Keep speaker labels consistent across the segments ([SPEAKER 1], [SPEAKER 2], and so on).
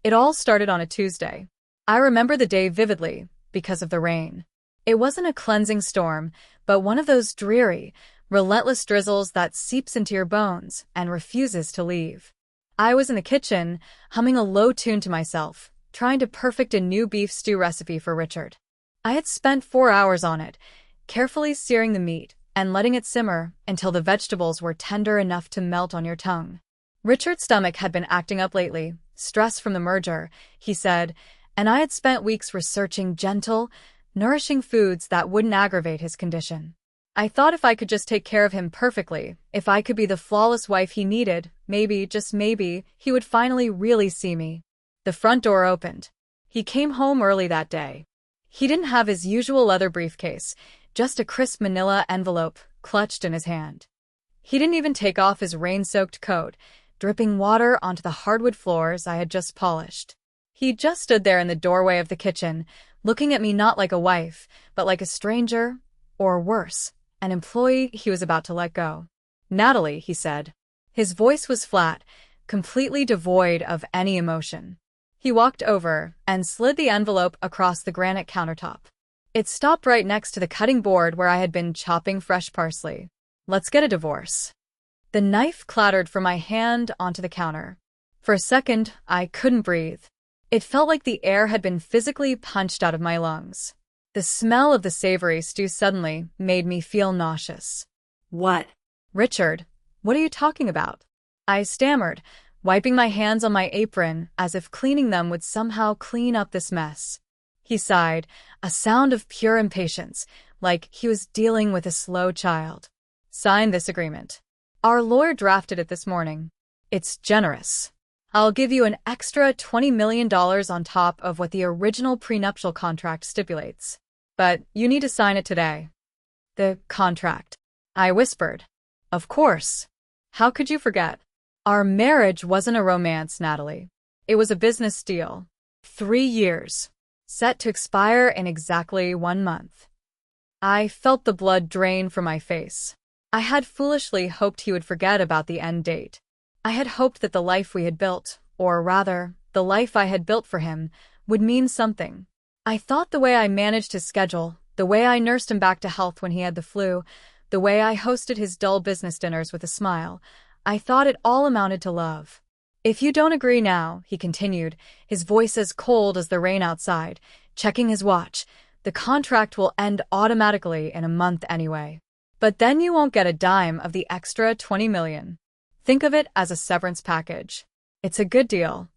[SPEAKER 1] It all started on a Tuesday. I remember the day vividly because of the rain. It wasn't a cleansing storm, but one of those dreary, relentless drizzles that seeps into your bones and refuses to leave. I was in the kitchen, humming a low tune to myself, trying to perfect a new beef stew recipe for Richard. I had spent 4 hours on it, carefully searing the meat and letting it simmer until the vegetables were tender enough to melt on your tongue. Richard's stomach had been acting up lately, stress from the merger, he said, and I had spent weeks researching gentle, nourishing foods that wouldn't aggravate his condition. I thought if I could just take care of him perfectly, if I could be the flawless wife he needed, maybe, just maybe, he would finally really see me. The front door opened. He came home early that day. He didn't have his usual leather briefcase, just a crisp manila envelope clutched in his hand. He didn't even take off his rain-soaked coat, dripping water onto the hardwood floors I had just polished. He just stood there in the doorway of the kitchen, looking at me not like a wife, but like a stranger, or worse, an employee he was about to let go. "Natalie," he said. His voice was flat, completely devoid of any emotion. He walked over and slid the envelope across the granite countertop. It stopped right next to the cutting board where I had been chopping fresh parsley. "Let's get a divorce." The knife clattered from my hand onto the counter. For a second, I couldn't breathe. It felt like the air had been physically punched out of my lungs. The smell of the savory stew suddenly made me feel nauseous.
[SPEAKER 2] "What?"
[SPEAKER 1] "Richard, what are you talking about?" I stammered, wiping my hands on my apron as if cleaning them would somehow clean up this mess. He sighed, a sound of pure impatience, like he was dealing with a slow child. "Sign this agreement. Our lawyer drafted it this morning. It's generous. I'll give you an extra $20 million on top of what the original prenuptial contract stipulates. But you need to sign it today." "The contract?" I whispered. "Of course. How could you forget? Our marriage wasn't a romance, Natalie. It was a business deal. 3 years. Set to expire in exactly 1 month." I felt the blood drain from my face. I had foolishly hoped he would forget about the end date. I had hoped that the life we had built, or rather, the life I had built for him, would mean something. I thought the way I managed his schedule, the way I nursed him back to health when he had the flu, the way I hosted his dull business dinners with a smile, I thought it all amounted to love. "If you don't agree now," he continued, his voice as cold as the rain outside, checking his watch, "the contract will end automatically in a month anyway. But then you won't get a dime of the extra $20 million. Think of it as a severance package. It's a good deal."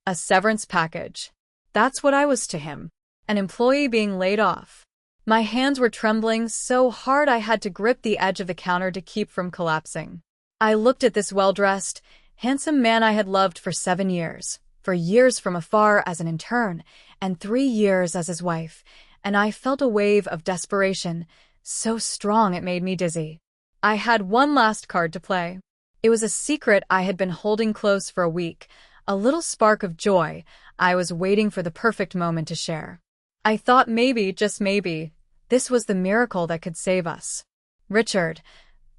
[SPEAKER 1] A severance package. That's what I was to him. An employee being laid off. My hands were trembling so hard I had to grip the edge of the counter to keep from collapsing. I looked at this well-dressed, handsome man I had loved for 7 years, for years from afar as an intern, and 3 years as his wife, and I felt a wave of desperation, so strong it made me dizzy. I had one last card to play. It was a secret I had been holding close for a week, a little spark of joy I was waiting for the perfect moment to share. I thought maybe, just maybe, this was the miracle that could save us. "Richard,"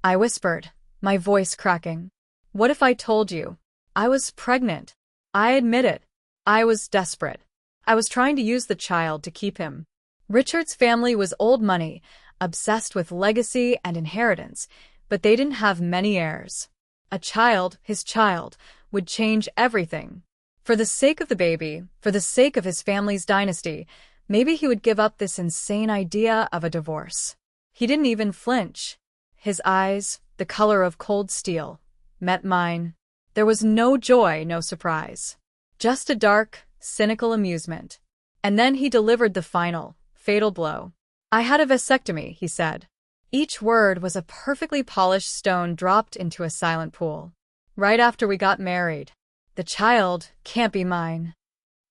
[SPEAKER 1] I whispered, my voice cracking. "What if I told you? I was pregnant. I admit it. I was desperate. I was trying to use the child to keep him." Richard's family was old money, obsessed with legacy and inheritance, but they didn't have many heirs. A child, his child, would change everything. For the sake of the baby, for the sake of his family's dynasty, maybe he would give up this insane idea of a divorce. He didn't even flinch. His eyes, the color of cold steel, met mine. There was no joy, no surprise. Just a dark, cynical amusement. And then he delivered the final, fatal blow. "I had a vasectomy," he said. Each word was a perfectly polished stone dropped into a silent pool. "Right after we got married. The child can't be mine."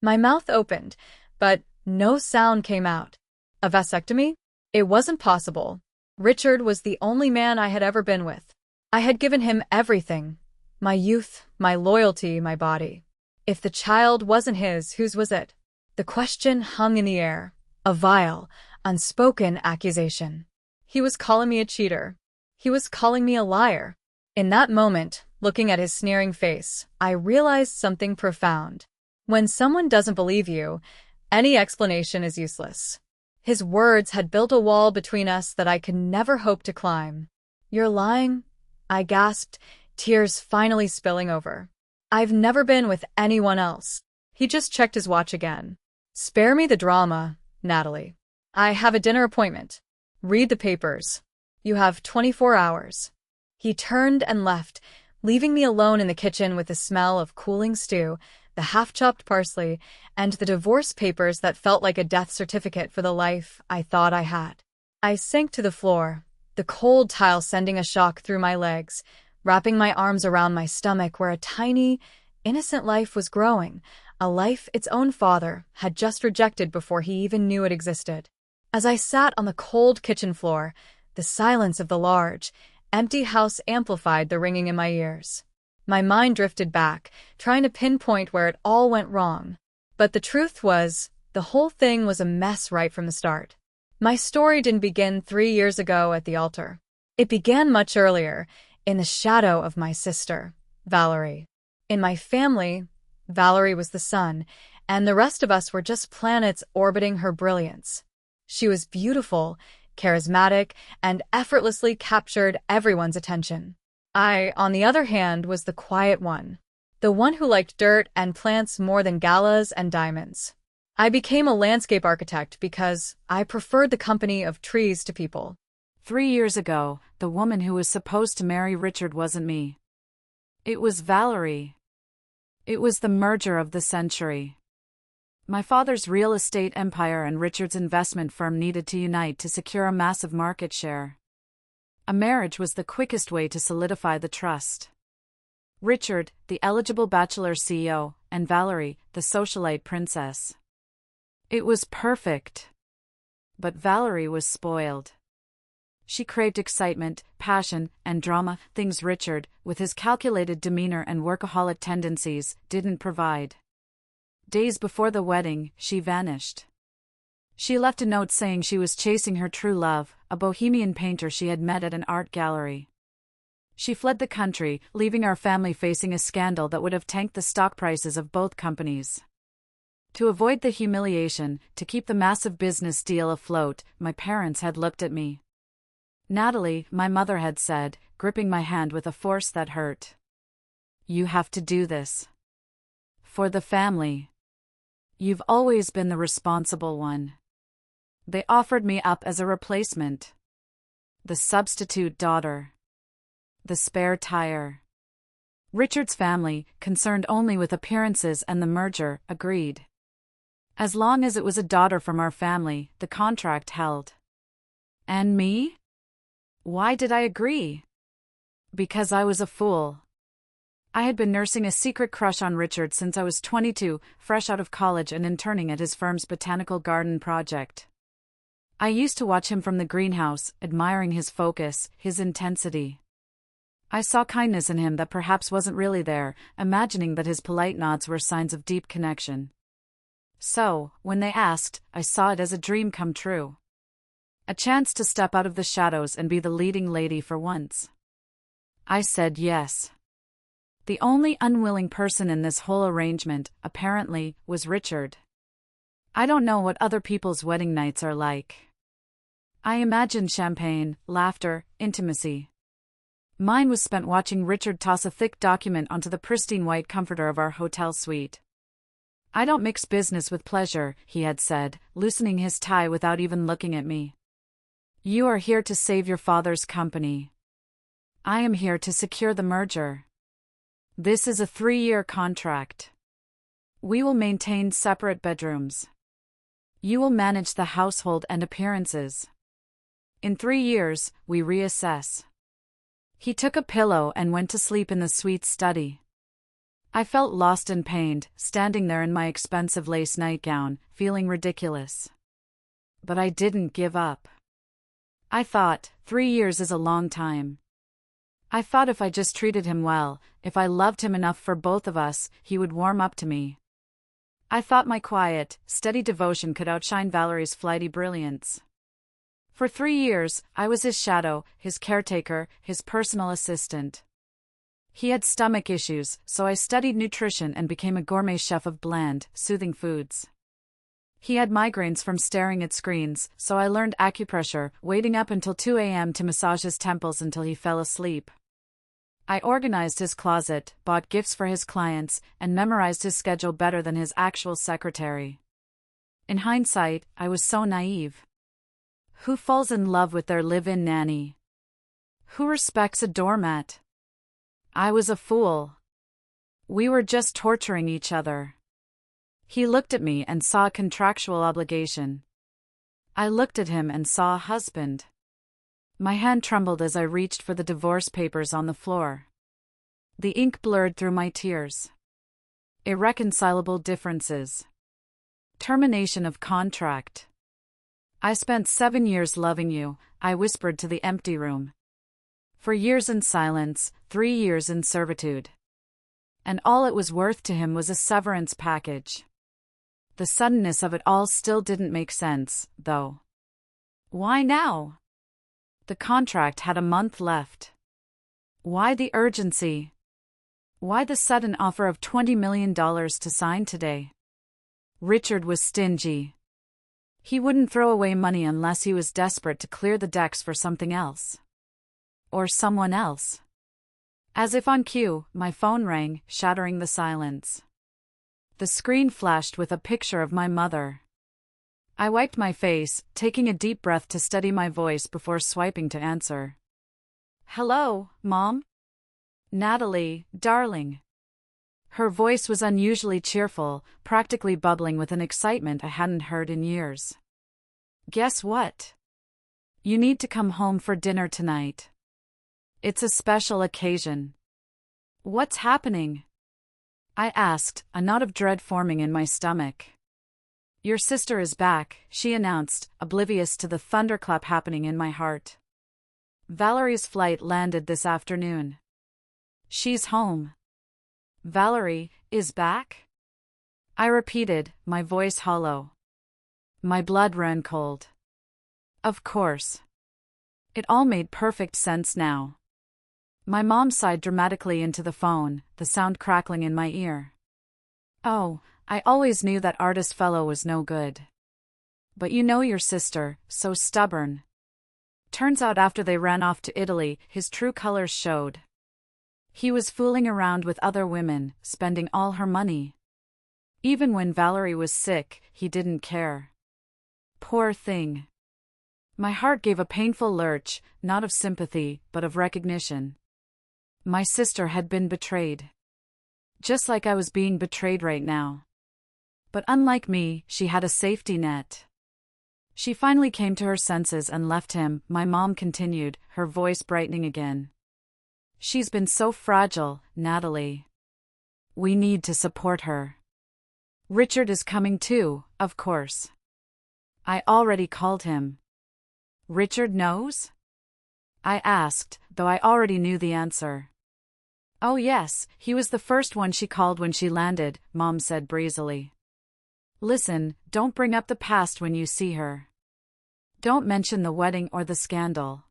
[SPEAKER 1] My mouth opened, but no sound came out. A vasectomy? It wasn't possible. Richard was the only man I had ever been with. I had given him everything. My youth, my loyalty, my body. If the child wasn't his, whose was it? The question hung in the air. A vile, unspoken accusation. He was calling me a cheater. He was calling me a liar. In that moment, looking at his sneering face, I realized something profound. When someone doesn't believe you, any explanation is useless. His words had built a wall between us that I could never hope to climb. "You're lying?" I gasped, tears finally spilling over. "I've never been with anyone else." He just checked his watch again. "Spare me the drama, Natalie. I have a dinner appointment. Read the papers. You have 24 hours. He turned and left, leaving me alone in the kitchen with the smell of cooling stew, the half-chopped parsley, and the divorce papers that felt like a death certificate for the life I thought I had. I sank to the floor, the cold tile sending a shock through my legs, wrapping my arms around my stomach where a tiny, innocent life was growing, a life its own father had just rejected before he even knew it existed. As I sat on the cold kitchen floor, the silence of the large, empty house amplified the ringing in my ears. My mind drifted back, trying to pinpoint where it all went wrong. But the truth was, the whole thing was a mess right from the start. My story didn't begin 3 years ago at the altar. It began much earlier, in the shadow of my sister, Valerie. In my family, Valerie was the sun, and the rest of us were just planets orbiting her brilliance. She was beautiful, charismatic, and effortlessly captured everyone's attention. I, on the other hand, was the quiet one. The one who liked dirt and plants more than galas and diamonds. I became a landscape architect because I preferred the company of trees to people.
[SPEAKER 2] 3 years ago, the woman who was supposed to marry Richard wasn't me. It was Valerie. It was the merger of the century. My father's real estate empire and Richard's investment firm needed to unite to secure a massive market share. A marriage was the quickest way to solidify the trust. Richard, the eligible bachelor CEO, and Valerie, the socialite princess. It was perfect. But Valerie was spoiled. She craved excitement, passion, and drama, things Richard, with his calculated demeanor and workaholic tendencies, didn't provide. Days before the wedding, she vanished. She left a note saying she was chasing her true love, a bohemian painter she had met at an art gallery. She fled the country, leaving our family facing a scandal that would have tanked the stock prices of both companies. To avoid the humiliation, to keep the massive business deal afloat, my parents had looked at me. "Natalie," my mother had said, gripping my hand with a force that hurt. "You have to do this. For the family. You've always been the responsible one." They offered me up as a replacement. The substitute daughter. The spare tire. Richard's family, concerned only with appearances and the merger, agreed. As long as it was a daughter from our family, the contract held. And me? Why did I agree? Because I was a fool. I had been nursing a secret crush on Richard since I was 22, fresh out of college and interning at his firm's botanical garden project. I used to watch him from the greenhouse, admiring his focus, his intensity. I saw kindness in him that perhaps wasn't really there, imagining that his polite nods were signs of deep connection. So, when they asked, I saw it as a dream come true. A chance to step out of the shadows and be the leading lady for once. I said yes. The only unwilling person in this whole arrangement, apparently, was Richard. I don't know what other people's wedding nights are like. I imagine champagne, laughter, intimacy. Mine was spent watching Richard toss a thick document onto the pristine white comforter of our hotel suite. "I don't mix business with pleasure," he had said, loosening his tie without even looking at me. "You are here to save your father's company. I am here to secure the merger. This is a 3-year contract. We will maintain separate bedrooms. You will manage the household and appearances. In 3 years, we reassess." He took a pillow and went to sleep in the suite study. I felt lost and pained, standing there in my expensive lace nightgown, feeling ridiculous. But I didn't give up. I thought, 3 years is a long time. I thought if I just treated him well, if I loved him enough for both of us, he would warm up to me. I thought my quiet, steady devotion could outshine Valerie's flighty brilliance. For 3 years, I was his shadow, his caretaker, his personal assistant. He had stomach issues, so I studied nutrition and became a gourmet chef of bland, soothing foods. He had migraines from staring at screens, so I learned acupressure, waiting up until 2 a.m. to massage his temples until he fell asleep. I organized his closet, bought gifts for his clients, and memorized his schedule better than his actual secretary. In hindsight, I was so naive. Who falls in love with their live-in nanny? Who respects a doormat? I was a fool. We were just torturing each other. He looked at me and saw a contractual obligation. I looked at him and saw a husband. My hand trembled as I reached for the divorce papers on the floor. The ink blurred through my tears. Irreconcilable differences. Termination of contract. I spent 7 years loving you, I whispered to the empty room. 4 years in silence, 3 years in servitude. And all it was worth to him was a severance package. The suddenness of it all still didn't make sense, though. Why now? The contract had a month left. Why the urgency? Why the sudden offer of $20 million to sign today? Richard was stingy. He wouldn't throw away money unless he was desperate to clear the decks for something else. Or someone else. As if on cue, my phone rang, shattering the silence. The screen flashed with a picture of my mother. I wiped my face, taking a deep breath to steady my voice before swiping to answer. Hello, Mom? Natalie, darling. Her voice was unusually cheerful, practically bubbling with an excitement I hadn't heard in years. Guess what? You need to come home for dinner tonight. It's a special occasion. What's happening? I asked, a knot of dread forming in my stomach. Your sister is back, she announced, oblivious to the thunderclap happening in my heart. Valerie's flight landed this afternoon. She's home. Valerie is back? I repeated, my voice hollow. My blood ran cold. Of course. It all made perfect sense now. My mom sighed dramatically into the phone, the sound crackling in my ear. Oh, I always knew that artist fellow was no good. But you know your sister, so stubborn. Turns out after they ran off to Italy, his true colors showed. He was fooling around with other women, spending all her money. Even when Valerie was sick, he didn't care. Poor thing. My heart gave a painful lurch, not of sympathy, but of recognition. My sister had been betrayed. Just like I was being betrayed right now. But unlike me, she had a safety net. She finally came to her senses and left him, my mom continued, her voice brightening again. She's been so fragile, Natalie. We need to support her. Richard is coming too, of course. I already called him. Richard knows? I asked, though I already knew the answer. Oh yes, he was the first one she called when she landed, Mom said breezily. Listen, don't bring up the past when you see her. Don't mention the wedding or the scandal.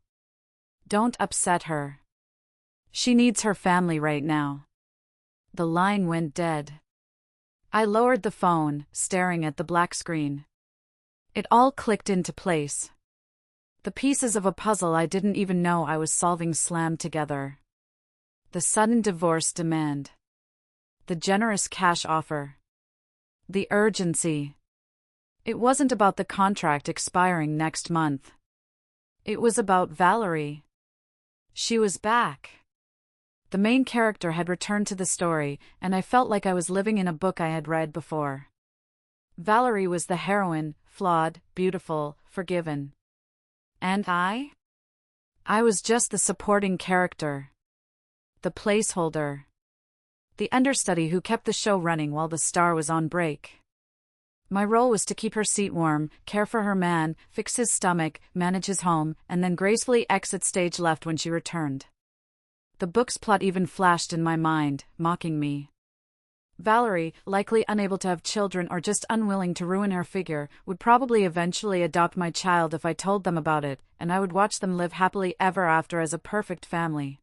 [SPEAKER 2] Don't upset her. She needs her family right now. The line went dead. I lowered the phone, staring at the black screen. It all clicked into place. The pieces of a puzzle I didn't even know I was solving slammed together. The sudden divorce demand. The generous cash offer. The urgency. It wasn't about the contract expiring next month. It was about Valerie. She was back. The main character had returned to the story, and I felt like I was living in a book I had read before. Valerie was the heroine, flawed, beautiful, forgiven. And I? I was just the supporting character. The placeholder. The understudy who kept the show running while the star was on break. My role was to keep her seat warm, care for her man, fix his stomach, manage his home, and then gracefully exit stage left when she returned. The book's plot even flashed in my mind, mocking me. Valerie, likely unable to have children or just unwilling to ruin her figure, would probably eventually adopt my child if I told them about it, and I would watch them live happily ever after as a perfect family.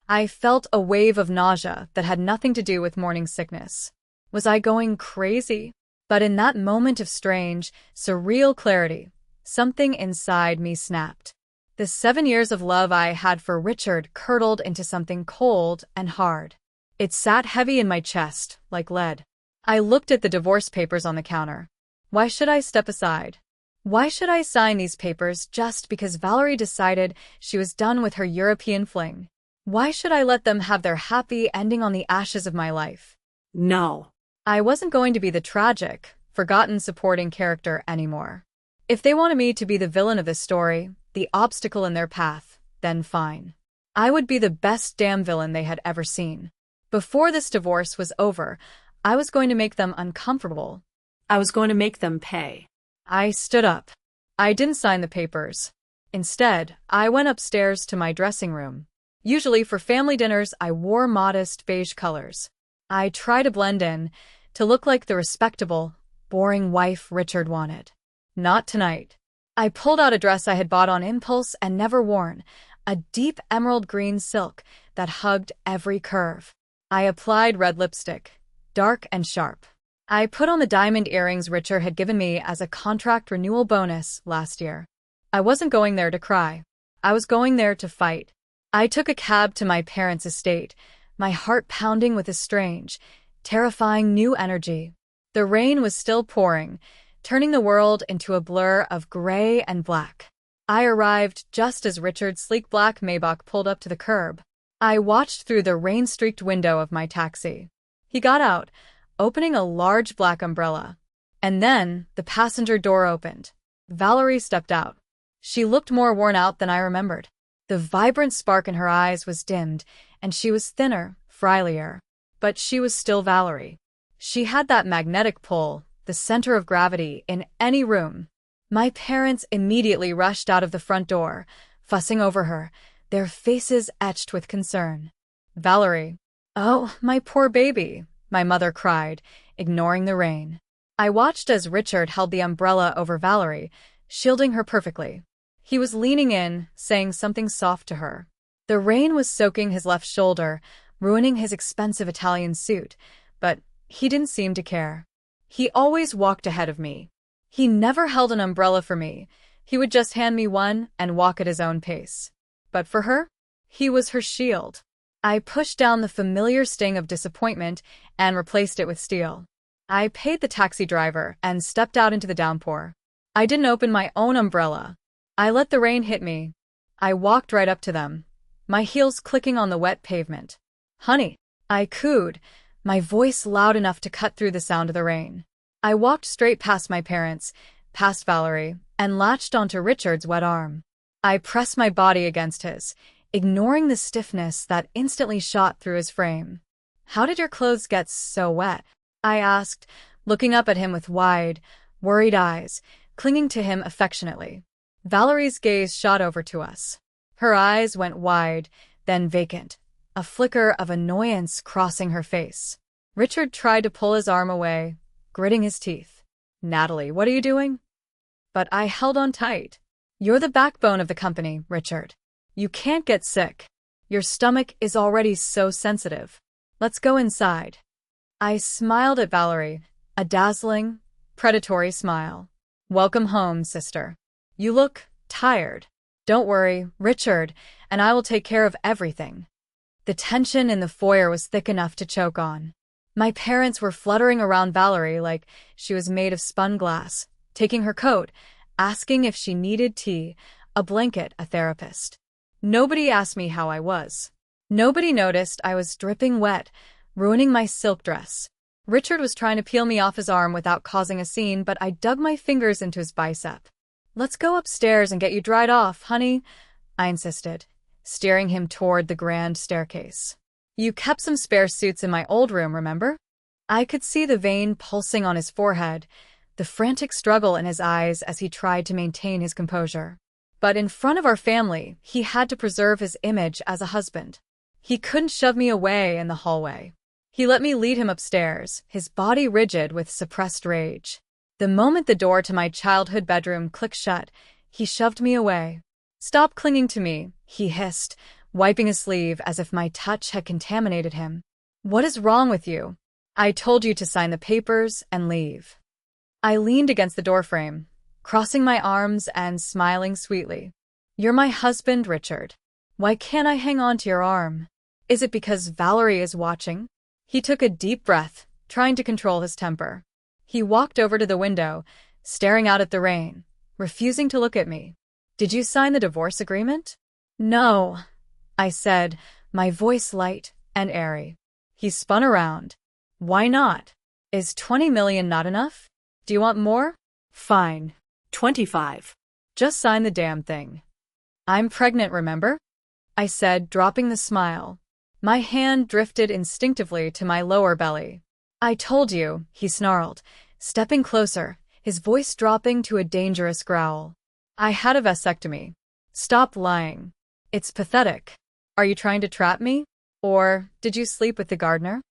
[SPEAKER 1] I felt a wave of nausea that had nothing to do with morning sickness. Was I going crazy? But in that moment of strange, surreal clarity, something inside me snapped. The 7 years of love I had for Richard curdled into something cold and hard. It sat heavy in my chest, like lead. I looked at the divorce papers on the counter. Why should I step aside? Why should I sign these papers just because Valerie decided she was done with her European fling? Why should I let them have their happy ending on the ashes of my life?
[SPEAKER 3] No.
[SPEAKER 1] I wasn't going to be the tragic, forgotten supporting character anymore. If they wanted me to be the villain of this story, the obstacle in their path, then fine. I would be the best damn villain they had ever seen. Before this divorce was over, I was going to make them uncomfortable.
[SPEAKER 3] I was going to make them pay.
[SPEAKER 1] I stood up. I didn't sign the papers. Instead, I went upstairs to my dressing room. Usually for family dinners, I wore modest beige colors. I tried to blend in, to look like the respectable, boring wife Richard wanted. Not tonight. I pulled out a dress I had bought on impulse and never worn, a deep emerald green silk that hugged every curve. I applied red lipstick, dark and sharp. I put on the diamond earrings Richard had given me as a contract renewal bonus last year. I wasn't going there to cry. I was going there to fight. I took a cab to my parents' estate, my heart pounding with a strange, terrifying new energy. The rain was still pouring, turning the world into a blur of gray and black. I arrived just as Richard's sleek black Maybach pulled up to the curb. I watched through the rain-streaked window of my taxi. He got out, opening a large black umbrella. And then the passenger door opened. Valerie stepped out. She looked more worn out than I remembered. The vibrant spark in her eyes was dimmed, and she was thinner, frilier. But she was still Valerie. She had that magnetic pull, the center of gravity, in any room. My parents immediately rushed out of the front door, fussing over her, their faces etched with concern. Valerie. Oh, my poor baby, my mother cried, ignoring the rain. I watched as Richard held the umbrella over Valerie, shielding her perfectly. He was leaning in, saying something soft to her. The rain was soaking his left shoulder, ruining his expensive Italian suit, but he didn't seem to care. He always walked ahead of me. He never held an umbrella for me. He would just hand me one and walk at his own pace. But for her, he was her shield. I pushed down the familiar sting of disappointment and replaced it with steel. I paid the taxi driver and stepped out into the downpour. I didn't open my own umbrella. I let the rain hit me. I walked right up to them, my heels clicking on the wet pavement. Honey, I cooed, my voice loud enough to cut through the sound of the rain. I walked straight past my parents, past Valerie, and latched onto Richard's wet arm. I pressed my body against his, ignoring the stiffness that instantly shot through his frame. How did your clothes get so wet? I asked, looking up at him with wide, worried eyes, clinging to him affectionately. Valerie's gaze shot over to us. Her eyes went wide, then vacant, a flicker of annoyance crossing her face. Richard tried to pull his arm away, gritting his teeth. Natalie, what are you doing? But I held on tight. You're the backbone of the company, Richard. You can't get sick. Your stomach is already so sensitive. Let's go inside. I smiled at Valerie, a dazzling, predatory smile. Welcome home, sister. You look tired. Don't worry, Richard, and I will take care of everything. The tension in the foyer was thick enough to choke on. My parents were fluttering around Valerie like she was made of spun glass, taking her coat, asking if she needed tea, a blanket, a therapist. Nobody asked me how I was. Nobody noticed I was dripping wet, ruining my silk dress. Richard was trying to peel me off his arm without causing a scene, but I dug my fingers into his bicep. Let's go upstairs and get you dried off, honey, I insisted, steering him toward the grand staircase. You kept some spare suits in my old room, remember? I could see the vein pulsing on his forehead, the frantic struggle in his eyes as he tried to maintain his composure. But in front of our family, he had to preserve his image as a husband. He couldn't shove me away in the hallway. He let me lead him upstairs, his body rigid with suppressed rage. The moment the door to my childhood bedroom clicked shut, he shoved me away. Stop clinging to me, he hissed, wiping his sleeve as if my touch had contaminated him. What is wrong with you? I told you to sign the papers and leave. I leaned against the doorframe, crossing my arms and smiling sweetly. You're my husband, Richard. Why can't I hang on to your arm? Is it because Valerie is watching? He took a deep breath, trying to control his temper. He walked over to the window, staring out at the rain, refusing to look at me. Did you sign the divorce agreement? No, I said, my voice light and airy. He spun around. Why not? Is 20 million not enough? Do you want more? Fine.
[SPEAKER 3] 25.
[SPEAKER 1] Just sign the damn thing. I'm pregnant, remember? I said, dropping the smile. My hand drifted instinctively to my lower belly. I told you, he snarled, stepping closer, his voice dropping to a dangerous growl. I had a vasectomy. Stop lying. It's pathetic. Are you trying to trap me? Or did you sleep with the gardener?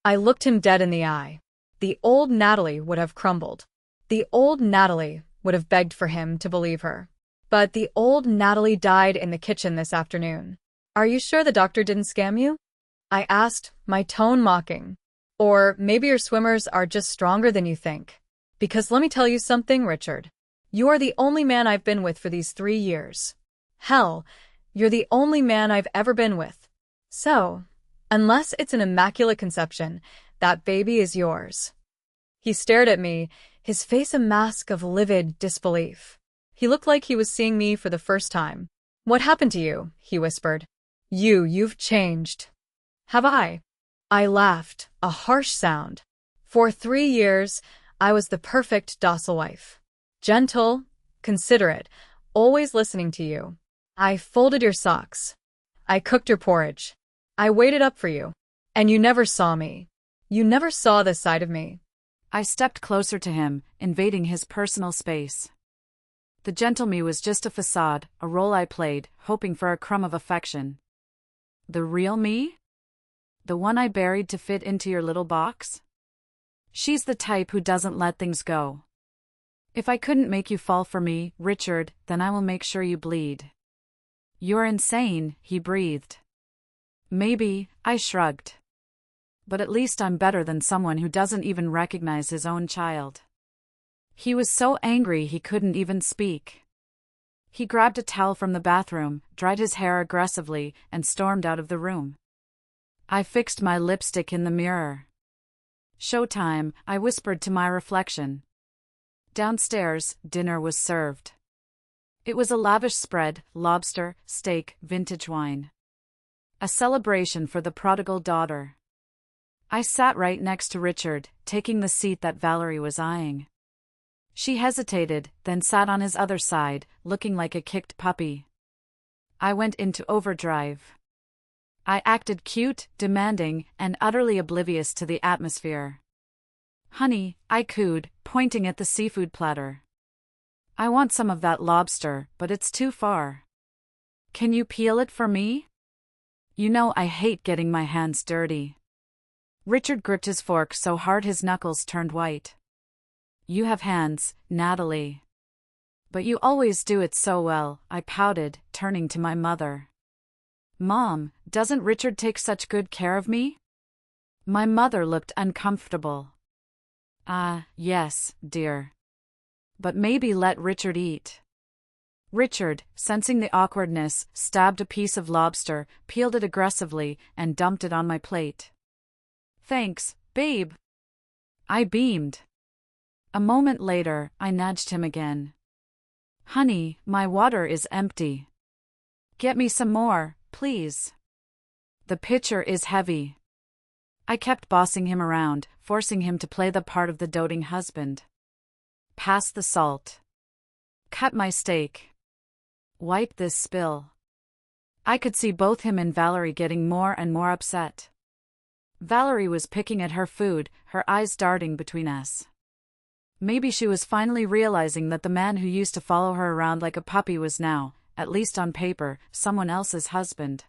[SPEAKER 1] I looked him dead in the eye. The old Natalie would have crumbled. The old Natalie would have begged for him to believe her. But the old Natalie died in the kitchen this afternoon. Are you sure the doctor didn't scam you? I asked, my tone mocking. Or maybe your swimmers are just stronger than you think. Because let me tell you something, Richard. You are the only man I've been with for these 3 years. Hell, you're the only man I've ever been with. So, unless it's an immaculate conception, that baby is yours. He stared at me, his face a mask of livid disbelief. He looked like he was seeing me for the first time. What happened to you? He whispered. You've changed. Have I? I laughed, a harsh sound. For 3 years, I was the perfect docile wife. Gentle, considerate, always listening to you. I folded your socks. I cooked your porridge. I waited up for you. And you never saw me. You never saw this side of me.
[SPEAKER 2] I stepped closer to him, invading his personal space. The gentle me was just a facade, a role I played, hoping for a crumb of affection. The real me? The one I buried to fit into your little box? She's the type who doesn't let things go. If I couldn't make you fall for me, Richard, then I will make sure you bleed. You're insane, he breathed. Maybe, I shrugged. But at least I'm better than someone who doesn't even recognize his own child. He was so angry he couldn't even speak. He grabbed a towel from the bathroom, dried his hair aggressively, and stormed out of the room. I fixed my lipstick in the mirror. Showtime, I whispered to my reflection. Downstairs, dinner was served. It was a lavish spread, lobster, steak, vintage wine. A celebration for the prodigal daughter. I sat right next to Richard, taking the seat that Valerie was eyeing. She hesitated, then sat on his other side, looking like a kicked puppy. I went into overdrive. I acted cute, demanding, and utterly oblivious to the atmosphere. Honey, I cooed, pointing at the seafood platter. I want some of that lobster, but it's too far. Can you peel it for me? You know I hate getting my hands dirty. Richard gripped his fork so hard his knuckles turned white. You have hands, Natalie. But you always do it so well, I pouted, turning to my mother. Mom, doesn't Richard take such good care of me? My mother looked uncomfortable. Yes, dear. But maybe let Richard eat. Richard, sensing the awkwardness, stabbed a piece of lobster, peeled it aggressively, and dumped it on my plate. Thanks, babe. I beamed. A moment later, I nudged him again. Honey, my water is empty. Get me some more, please. The pitcher is heavy. I kept bossing him around, forcing him to play the part of the doting husband. Pass the salt. Cut my steak. Wipe this spill. I could see both him and Valerie getting more and more upset. Valerie was picking at her food, her eyes darting between us. Maybe she was finally realizing that the man who used to follow her around like a puppy was now, at least on paper, someone else's husband.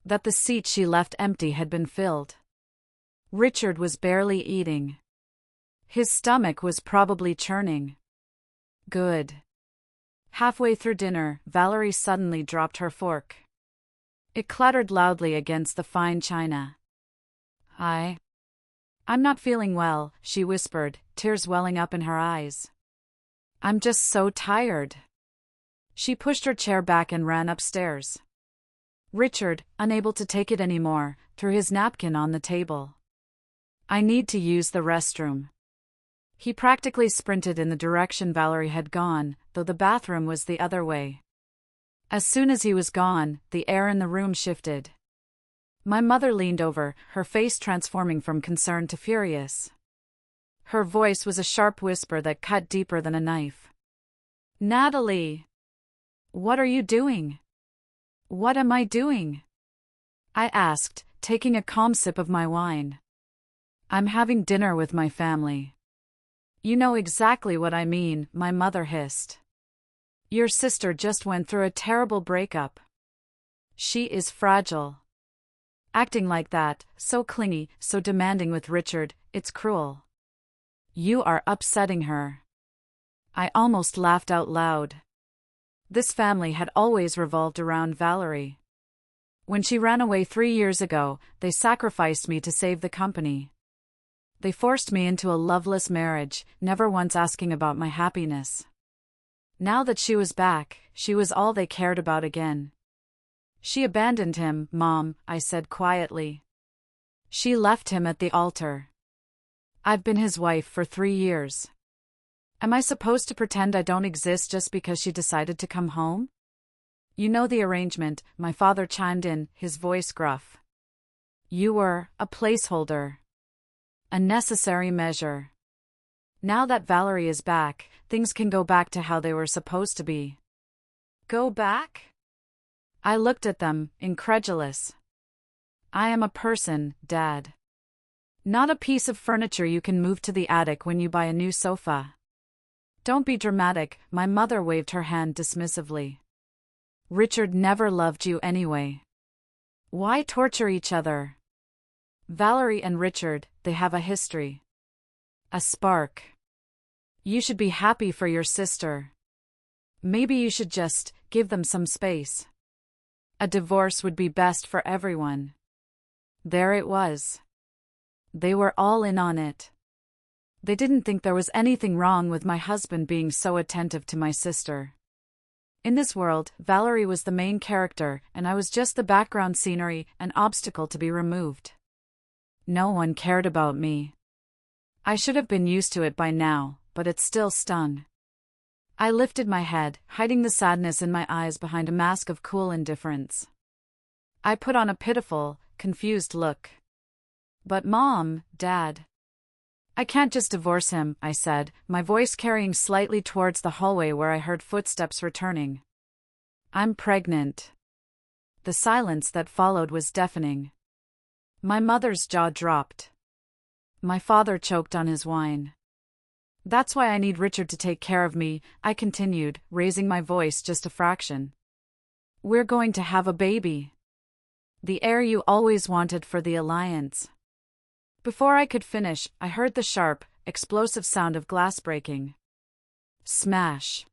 [SPEAKER 2] That the seat she left empty had been filled. Richard was barely eating. His stomach was probably churning. Good. Halfway through dinner, Valerie suddenly dropped her fork. It clattered loudly against the fine china. I'm not feeling well, she whispered, tears welling up in her eyes. I'm just so tired. She pushed her chair back and ran upstairs. Richard, unable to take it anymore, threw his napkin on the table. I need to use the restroom. He practically sprinted in the direction Valerie had gone, though the bathroom was the other way. As soon as he was gone, the air in the room shifted. My mother leaned over, her face transforming from concern to furious. Her voice was a sharp whisper that cut deeper than a knife. Natalie! What are you doing? What am I doing? I asked, taking a calm sip of my wine. I'm having dinner with my family. You know exactly what I mean, my mother hissed. Your sister just went through a terrible breakup. She is fragile. Acting like that, so clingy, so demanding with Richard, it's cruel. You are upsetting her. I almost laughed out loud. This family had always revolved around Valerie. When she ran away 3 years ago, they sacrificed me to save the company. They forced me into a loveless marriage, never once asking about my happiness. Now that she was back, she was all they cared about again. She abandoned him, Mom, I said quietly. She left him at the altar. I've been his wife for 3 years. Am I supposed to pretend I don't exist just because she decided to come home? You know the arrangement, my father chimed in, his voice gruff. You were a placeholder. A necessary measure. Now that Valerie is back, things can go back to how they were supposed to be. Go back? I looked at them, incredulous. I am a person, Dad. Not a piece of furniture you can move to the attic when you buy a new sofa. Don't be dramatic, my mother waved her hand dismissively. Richard never loved you anyway. Why torture each other? Valerie and Richard, they have a history. A spark. You should be happy for your sister. Maybe you should just give them some space. A divorce would be best for everyone. There it was. They were all in on it. They didn't think there was anything wrong with my husband being so attentive to my sister. In this world, Valerie was the main character, and I was just the background scenery, an obstacle to be removed. No one cared about me. I should have been used to it by now, but it still stung. I lifted my head, hiding the sadness in my eyes behind a mask of cool indifference. I put on a pitiful, confused look. But Mom, Dad. I can't just divorce him, I said, my voice carrying slightly towards the hallway where I heard footsteps returning. I'm pregnant. The silence that followed was deafening. My mother's jaw dropped. My father choked on his wine. That's why I need Richard to take care of me, I continued, raising my voice just a fraction. We're going to have a baby. The heir you always wanted for the alliance. Before I could finish, I heard the sharp, explosive sound of glass breaking. Smash.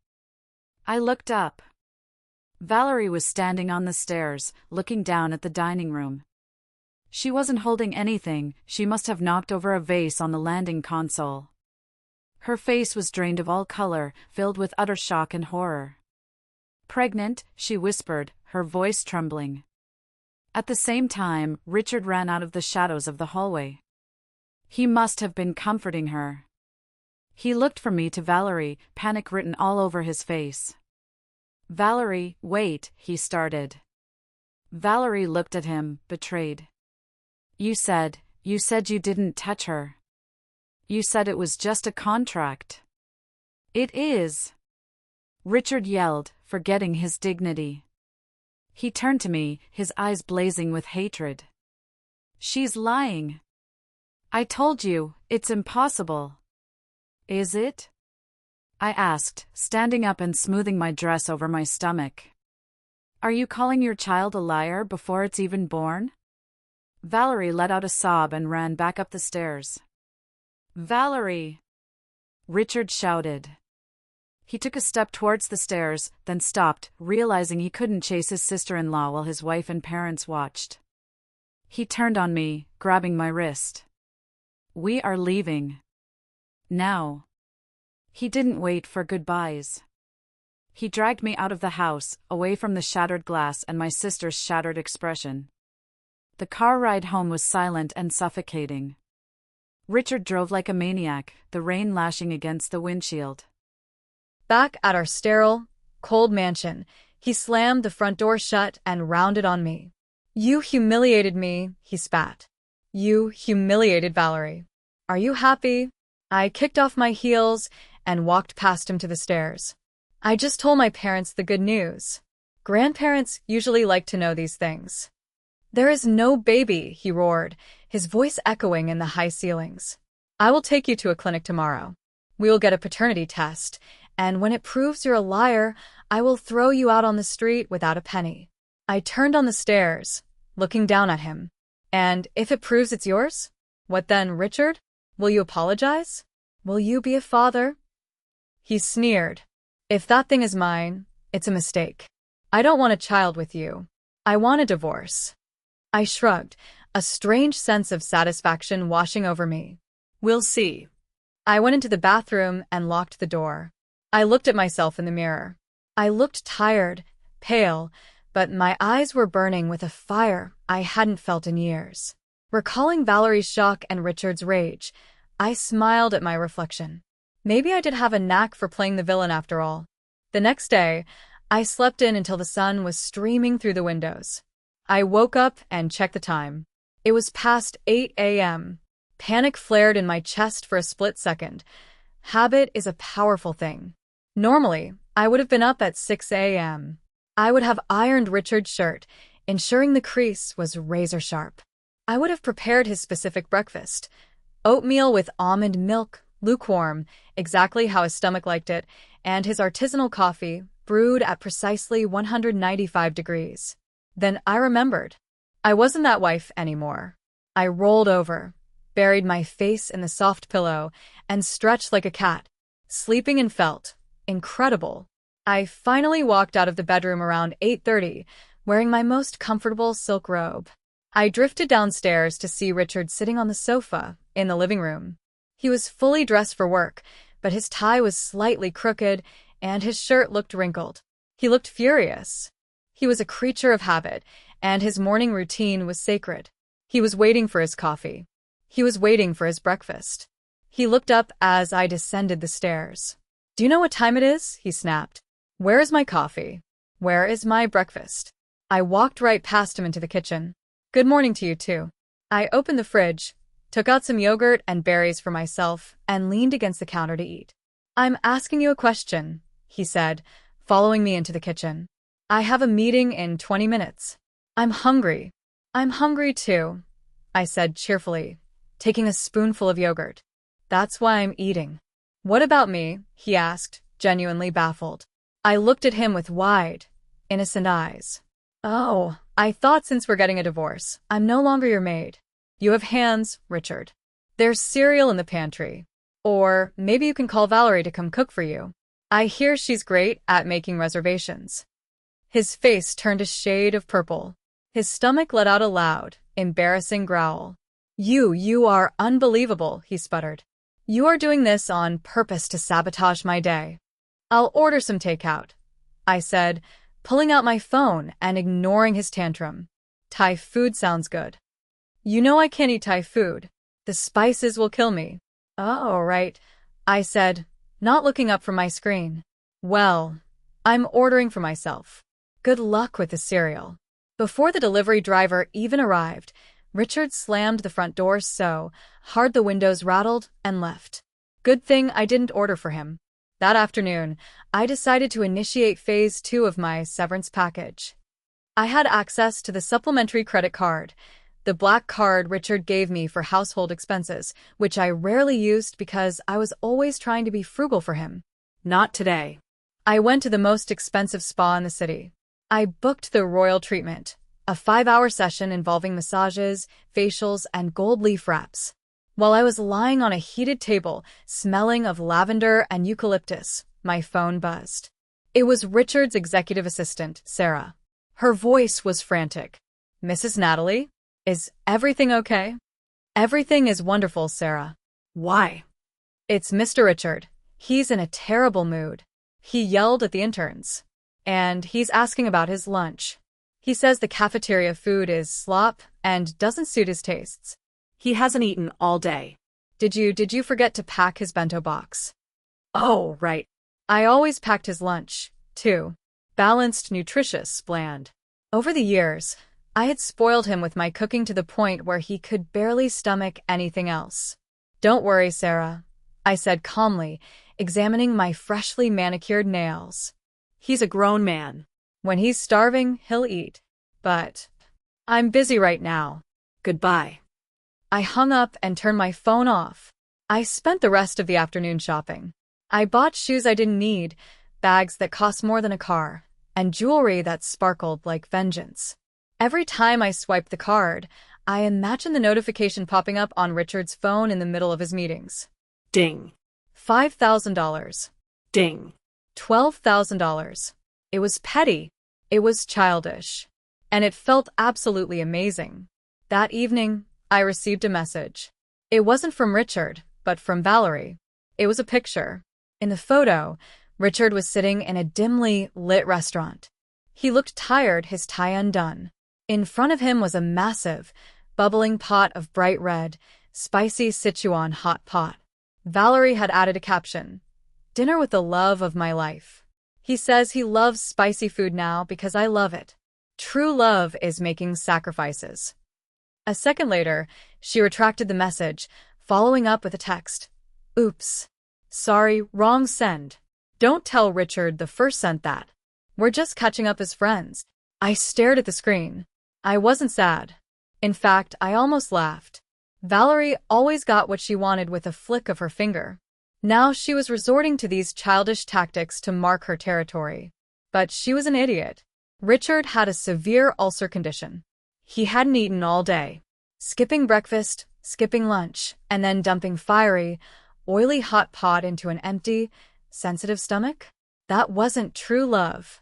[SPEAKER 2] I looked up. Valerie was standing on the stairs, looking down at the dining room. She wasn't holding anything, she must have knocked over a vase on the landing console. Her face was drained of all color, filled with utter shock and horror. Pregnant, she whispered, her voice trembling. At the same time, Richard ran out of the shadows of the hallway. He must have been comforting her. He looked from me to Valerie, panic written all over his face. Valerie, wait, he started. Valerie looked at him, betrayed. You said you didn't touch her. You said it was just a contract. It is. Richard yelled, forgetting his dignity. He turned to me, his eyes blazing with hatred. She's lying. I told you, it's impossible. Is it? I asked, standing up and smoothing my dress over my stomach. Are you calling your child a liar before it's even born? Valerie let out a sob and ran back up the stairs. Valerie! Richard shouted. He took a step towards the stairs, then stopped, realizing he couldn't chase his sister-in-law while his wife and parents watched. He turned on me, grabbing my wrist. "We are leaving. Now." He didn't wait for goodbyes. He dragged me out of the house, away from the shattered glass and my sister's shattered expression. The car ride home was silent and suffocating. Richard drove like a maniac, the rain lashing against the windshield.
[SPEAKER 1] Back at our sterile, cold mansion, he slammed the front door shut and rounded on me. "You humiliated me," he spat. "You humiliated Valerie. Are you happy?" I kicked off my heels and walked past him to the stairs. "I just told my parents the good news. Grandparents usually like to know these things." "There is no baby," he roared, his voice echoing in the high ceilings. "I will take you to a clinic tomorrow. We will get a paternity test, and when it proves you're a liar, I will throw you out on the street without a penny." I turned on the stairs, looking down at him. "And if it proves it's yours? What then, Richard? Will you apologize? Will you be a father?" He sneered. "If that thing is mine, it's a mistake. I don't want a child with you. I want a divorce." I shrugged, a strange sense of satisfaction washing over me. "We'll see." I went into the bathroom and locked the door. I looked at myself in the mirror. I looked tired, pale, but my eyes were burning with a fire I hadn't felt in years. Recalling Valerie's shock and Richard's rage, I smiled at my reflection. Maybe I did have a knack for playing the villain after all. The next day, I slept in until the sun was streaming through the windows. I woke up and checked the time. It was past 8 a.m. Panic flared in my chest for a split second. Habit is a powerful thing. Normally, I would have been up at 6 a.m. I would have ironed Richard's shirt, ensuring the crease was razor sharp. I would have prepared his specific breakfast. Oatmeal with almond milk, lukewarm, exactly how his stomach liked it, and his artisanal coffee, brewed at precisely 195 degrees. Then I remembered. I wasn't that wife anymore. I rolled over, buried my face in the soft pillow, and stretched like a cat, sleeping and felt incredible. I finally walked out of the bedroom around 8:30, wearing my most comfortable silk robe. I drifted downstairs to see Richard sitting on the sofa in the living room. He was fully dressed for work, but his tie was slightly crooked and his shirt looked wrinkled. He looked furious. He was a creature of habit, and his morning routine was sacred. He was waiting for his coffee. He was waiting for his breakfast. He looked up as I descended the stairs. "Do you know what time it is?" he snapped. "Where is my coffee? Where is my breakfast?" I walked right past him into the kitchen. "Good morning to you, too." I opened the fridge, took out some yogurt and berries for myself, and leaned against the counter to eat. "I'm asking you a question," he said, following me into the kitchen. "I have a meeting in 20 minutes. I'm hungry." "I'm hungry too," I said cheerfully, taking a spoonful of yogurt. "That's why I'm eating." "What about me?" he asked, genuinely baffled. I looked at him with wide, innocent eyes. "Oh, I thought since we're getting a divorce, I'm no longer your maid. You have hands, Richard. There's cereal in the pantry. Or maybe you can call Valerie to come cook for you. I hear she's great at making reservations." His face turned a shade of purple. His stomach let out a loud, embarrassing growl. You are unbelievable," he sputtered. "You are doing this on purpose to sabotage my day." "I'll order some takeout," I said, pulling out my phone and ignoring his tantrum. "Thai food sounds good." "You know I can't eat Thai food. The spices will kill me." "Oh, right," I said, not looking up from my screen. "Well, I'm ordering for myself. Good luck with the cereal." Before the delivery driver even arrived, Richard slammed the front door so hard the windows rattled and left. Good thing I didn't order for him. That afternoon, I decided to initiate phase 2 of my severance package. I had access to the supplementary credit card, the black card Richard gave me for household expenses, which I rarely used because I was always trying to be frugal for him. Not today. I went to the most expensive spa in the city. I booked the Royal Treatment, a 5-hour session involving massages, facials, and gold leaf wraps. While I was lying on a heated table, smelling of lavender and eucalyptus, my phone buzzed. It was Richard's executive assistant, Sarah. Her voice was frantic. "Mrs. Natalie? Is everything okay?" "Everything is wonderful, Sarah."
[SPEAKER 3] Why?
[SPEAKER 1] "It's Mr. Richard. He's in a terrible mood. He yelled at the interns. And he's asking about his lunch. He says the cafeteria food is slop and doesn't suit his tastes."
[SPEAKER 3] He hasn't eaten all day.
[SPEAKER 1] Did you forget to pack his bento box?"
[SPEAKER 3] Oh, right.
[SPEAKER 1] "I always packed his lunch, too. Balanced, nutritious, bland." Over the years, I had spoiled him with my cooking to the point where he could barely stomach anything else. "Don't worry, Sarah," I said calmly, examining my freshly manicured nails.
[SPEAKER 3] He's a grown man.
[SPEAKER 1] "When he's starving, he'll eat. But I'm busy right now."
[SPEAKER 3] Goodbye.
[SPEAKER 1] I hung up and turned my phone off. I spent the rest of the afternoon shopping. I bought shoes I didn't need, bags that cost more than a car, and jewelry that sparkled like vengeance. Every time I swiped the card, I imagined the notification popping up on Richard's phone in the middle of his meetings.
[SPEAKER 3] Ding.
[SPEAKER 1] $5,000.
[SPEAKER 3] Ding.
[SPEAKER 1] $12,000. It was petty. It was childish. And it felt absolutely amazing. That evening, I received a message. It wasn't from Richard, but from Valerie. It was a picture. In the photo, Richard was sitting in a dimly lit restaurant. He looked tired, his tie undone. In front of him was a massive, bubbling pot of bright red, spicy Sichuan hot pot. Valerie had added a caption, "Dinner with the love of my life. He says he loves spicy food now because I love it. True love is making sacrifices." A second later, she retracted the message, following up with a text. "Oops. Sorry, wrong send. Don't tell Richard the first sent that. We're just catching up as friends." I stared at the screen. I wasn't sad. In fact, I almost laughed. Valerie always got what she wanted with a flick of her finger. Now she was resorting to these childish tactics to mark her territory. But she was an idiot. Richard had a severe ulcer condition. He hadn't eaten all day. Skipping breakfast, skipping lunch, and then dumping fiery, oily hot pot into an empty, sensitive stomach? That wasn't true love.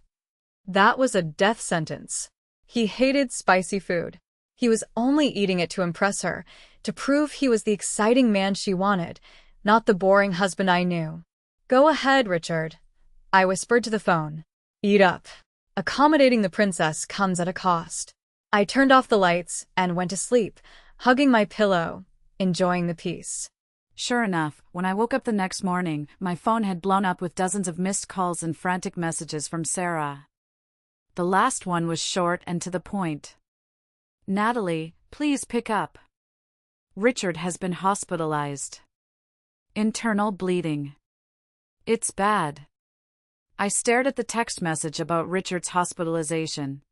[SPEAKER 1] That was a death sentence. He hated spicy food. He was only eating it to impress her, to prove he was the exciting man she wanted, not the boring husband I knew. "Go ahead, Richard," I whispered to the phone. "Eat up. Accommodating the princess comes at a cost." I turned off the lights and went to sleep, hugging my pillow, enjoying the peace.
[SPEAKER 2] Sure enough, when I woke up the next morning, my phone had blown up with dozens of missed calls and frantic messages from Sarah. The last one was short and to the point. "Natalie, please pick up. Richard has been hospitalized. Internal bleeding. It's bad." I stared at the text message about Richard's hospitalization.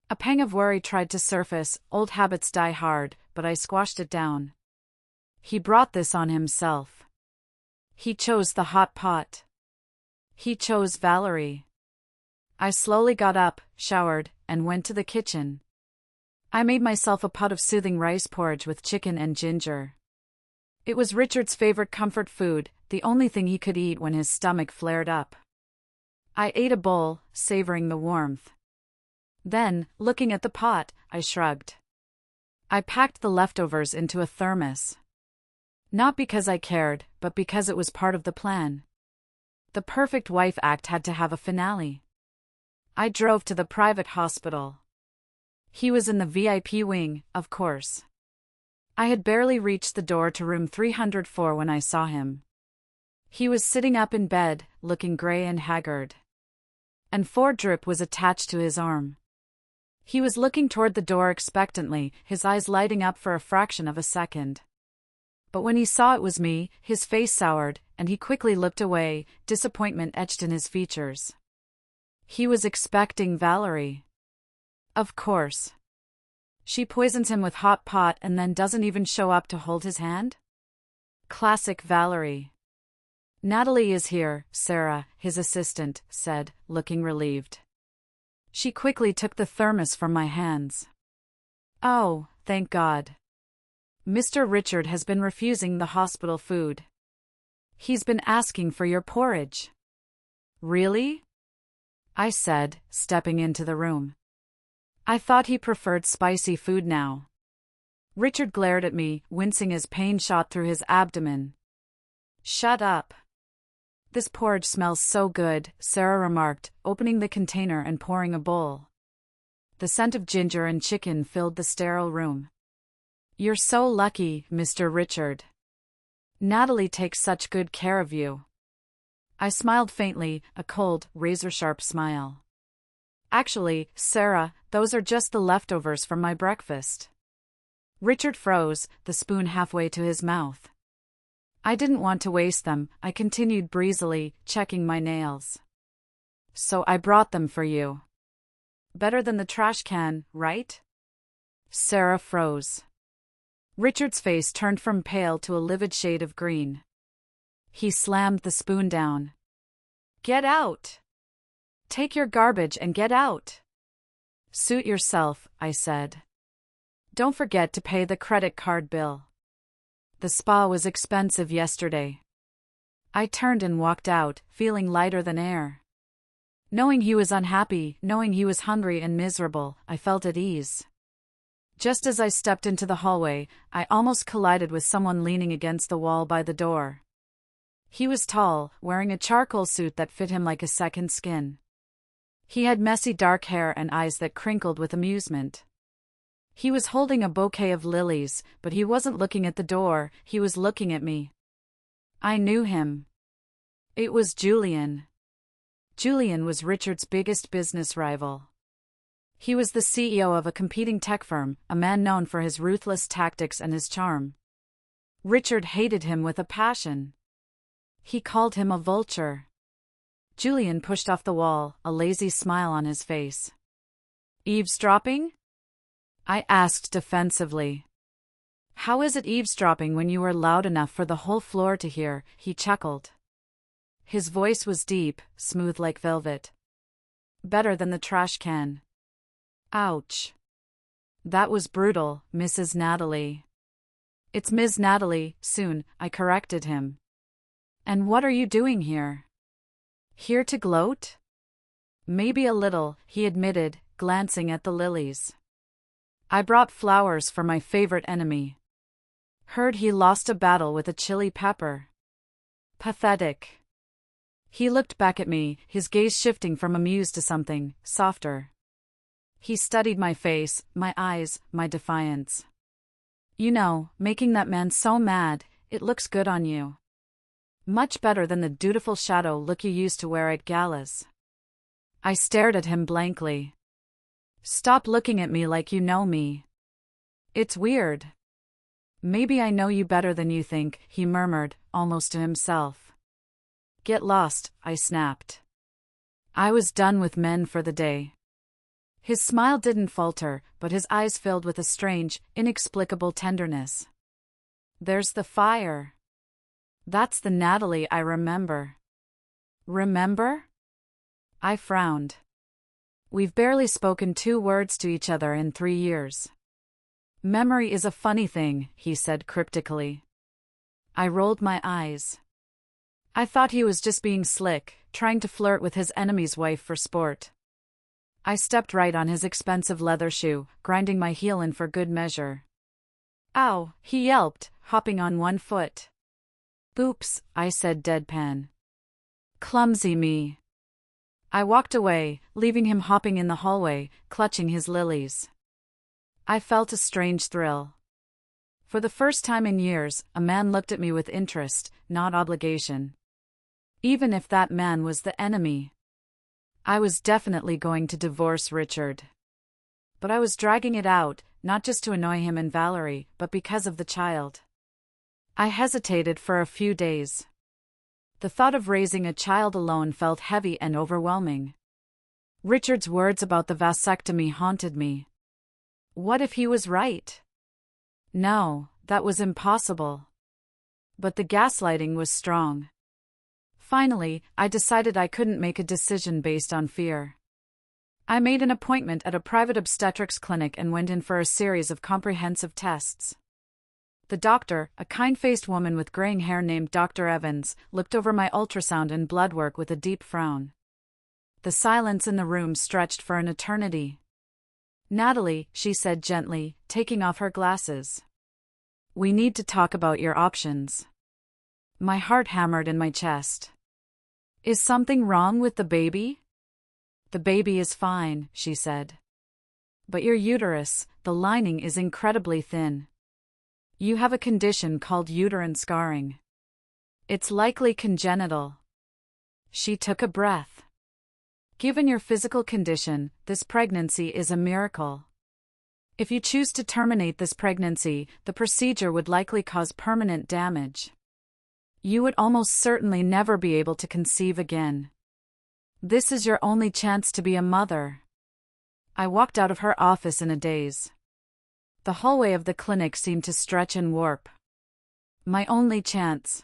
[SPEAKER 2] A pang of worry tried to surface. Old habits die hard, but I squashed it down. He brought this on himself. He chose the hot pot. He chose Valerie. I slowly got up, showered, and went to the kitchen. I made myself a pot of soothing rice porridge with chicken and ginger. It was Richard's favorite comfort food, the only thing he could eat when his stomach flared up. I ate a bowl, savoring the warmth. Then, looking at the pot, I shrugged. I packed the leftovers into a thermos. Not because I cared, but because it was part of the plan. The perfect wife act had to have a finale. I drove to the private hospital. He was in the VIP wing, of course. I had barely reached the door to room 304 when I saw him. He was sitting up in bed, looking gray and haggard. And 4-drip was attached to his arm. He was looking toward the door expectantly, his eyes lighting up for a fraction of a second. But when he saw it was me, his face soured, and he quickly looked away, disappointment etched in his features. He was expecting Valerie. Of course. She poisons him with hot pot and then doesn't even show up to hold his hand? Classic Valerie. "Natalie is here," Sarah, his assistant, said, looking relieved. She quickly took the thermos from my hands. "Oh, thank God." Mr. Richard has been refusing the hospital food. He's been asking for your porridge. Really? I said, stepping into the room. I thought he preferred spicy food now. Richard glared at me, wincing as pain shot through his abdomen. Shut up. This porridge smells so good, Sarah remarked, opening the container and pouring a bowl. The scent of ginger and chicken filled the sterile room. You're so lucky, Mr. Richard. Natalie takes such good care of you. I smiled faintly, a cold, razor-sharp smile. Actually, Sarah, those are just the leftovers from my breakfast. Richard froze, the spoon halfway to his mouth. I didn't want to waste them, I continued breezily, checking my nails. So I brought them for you. Better than the trash can, right? Sarah froze. Richard's face turned from pale to a livid shade of green. He slammed the spoon down. Get out! Take your garbage and get out! Suit yourself, I said. Don't forget to pay the credit card bill. The spa was expensive yesterday. I turned and walked out, feeling lighter than air. Knowing he was unhappy, knowing he was hungry and miserable, I felt at ease. Just as I stepped into the hallway, I almost collided with someone leaning against the wall by the door. He was tall, wearing a charcoal suit that fit him like a second skin. He had messy dark hair and eyes that crinkled with amusement. He was holding a bouquet of lilies, but he wasn't looking at the door, he was looking at me. I knew him. It was Julian. Julian was Richard's biggest business rival. He was the CEO of a competing tech firm, a man known for his ruthless tactics and his charm. Richard hated him with a passion. He called him a vulture. Julian pushed off the wall, a lazy smile on his face. Eavesdropping? I asked defensively. How is it eavesdropping when you are loud enough for the whole floor to hear? He chuckled. His voice was deep, smooth like velvet. Better than the trash can. Ouch. That was brutal, Mrs. Natalie. It's Ms. Natalie, soon, I corrected him. And what are you doing here? Here to gloat? Maybe a little, he admitted, glancing at the lilies. I brought flowers for my favorite enemy. Heard he lost a battle with a chili pepper. Pathetic. He looked back at me, his gaze shifting from amused to something softer. He studied my face, my eyes, my defiance. You know, making that man so mad, it looks good on you. Much better than the dutiful shadow look you used to wear at galas. I stared at him blankly. Stop looking at me like you know me. It's weird. Maybe I know you better than you think, he murmured, almost to himself. Get lost, I snapped. I was done with men for the day. His smile didn't falter, but his eyes filled with a strange, inexplicable tenderness. There's the fire. That's the Natalie I remember. Remember? I frowned. We've barely spoken 2 words to each other in 3 years. Memory is a funny thing, he said cryptically. I rolled my eyes. I thought he was just being slick, trying to flirt with his enemy's wife for sport. I stepped right on his expensive leather shoe, grinding my heel in for good measure. Ow, he yelped, hopping on one foot. Oops, I said deadpan. Clumsy me. I walked away, leaving him hopping in the hallway, clutching his lilies. I felt a strange thrill. For the first time in years, a man looked at me with interest, not obligation. Even if that man was the enemy. I was definitely going to divorce Richard. But I was dragging it out, not just to annoy him and Valerie, but because of the child. I hesitated for a few days. The thought of raising a child alone felt heavy and overwhelming. Richard's words about the vasectomy haunted me. What if he was right? No, that was impossible. But the gaslighting was strong. Finally, I decided I couldn't make a decision based on fear. I made an appointment at a private obstetrics clinic and went in for a series of comprehensive tests. The doctor, a kind-faced woman with graying hair named Dr. Evans, looked over my ultrasound and blood work with a deep frown. The silence in the room stretched for an eternity. "Natalie," she said gently, taking off her glasses. "We need to talk about your options." My heart hammered in my chest. "Is something wrong with the baby?" "The baby is fine," she said. "But your uterus, the lining is incredibly thin. You have a condition called uterine scarring. It's likely congenital." She took a breath. "Given your physical condition, this pregnancy is a miracle. If you choose to terminate this pregnancy, the procedure would likely cause permanent damage. You would almost certainly never be able to conceive again. This is your only chance to be a mother." I walked out of her office in a daze. The hallway of the clinic seemed to stretch and warp. My only chance.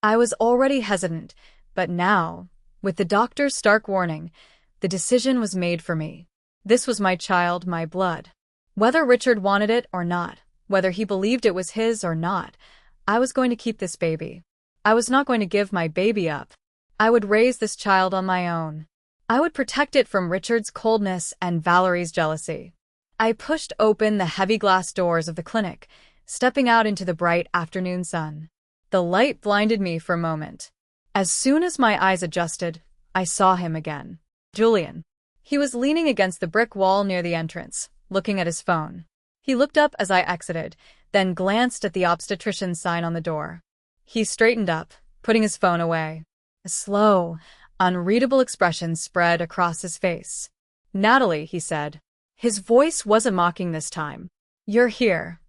[SPEAKER 1] I was already hesitant, but now, with the doctor's stark warning, the decision was made for me. This was my child, my blood. Whether Richard wanted it or not, whether he believed it was his or not, I was going to keep this baby. I was not going to give my baby up. I would raise this child on my own. I would protect it from Richard's coldness and Valerie's jealousy. I pushed open the heavy glass doors of the clinic, stepping out into the bright afternoon sun. The light blinded me for a moment. As soon as my eyes adjusted, I saw him again. Julian. He was leaning against the brick wall near the entrance, looking at his phone. He looked up as I exited, then glanced at the obstetrician's sign on the door. He straightened up, putting his phone away. A slow, unreadable expression spread across his face. "Natalie," he said. His voice wasn't mocking this time. "You're here.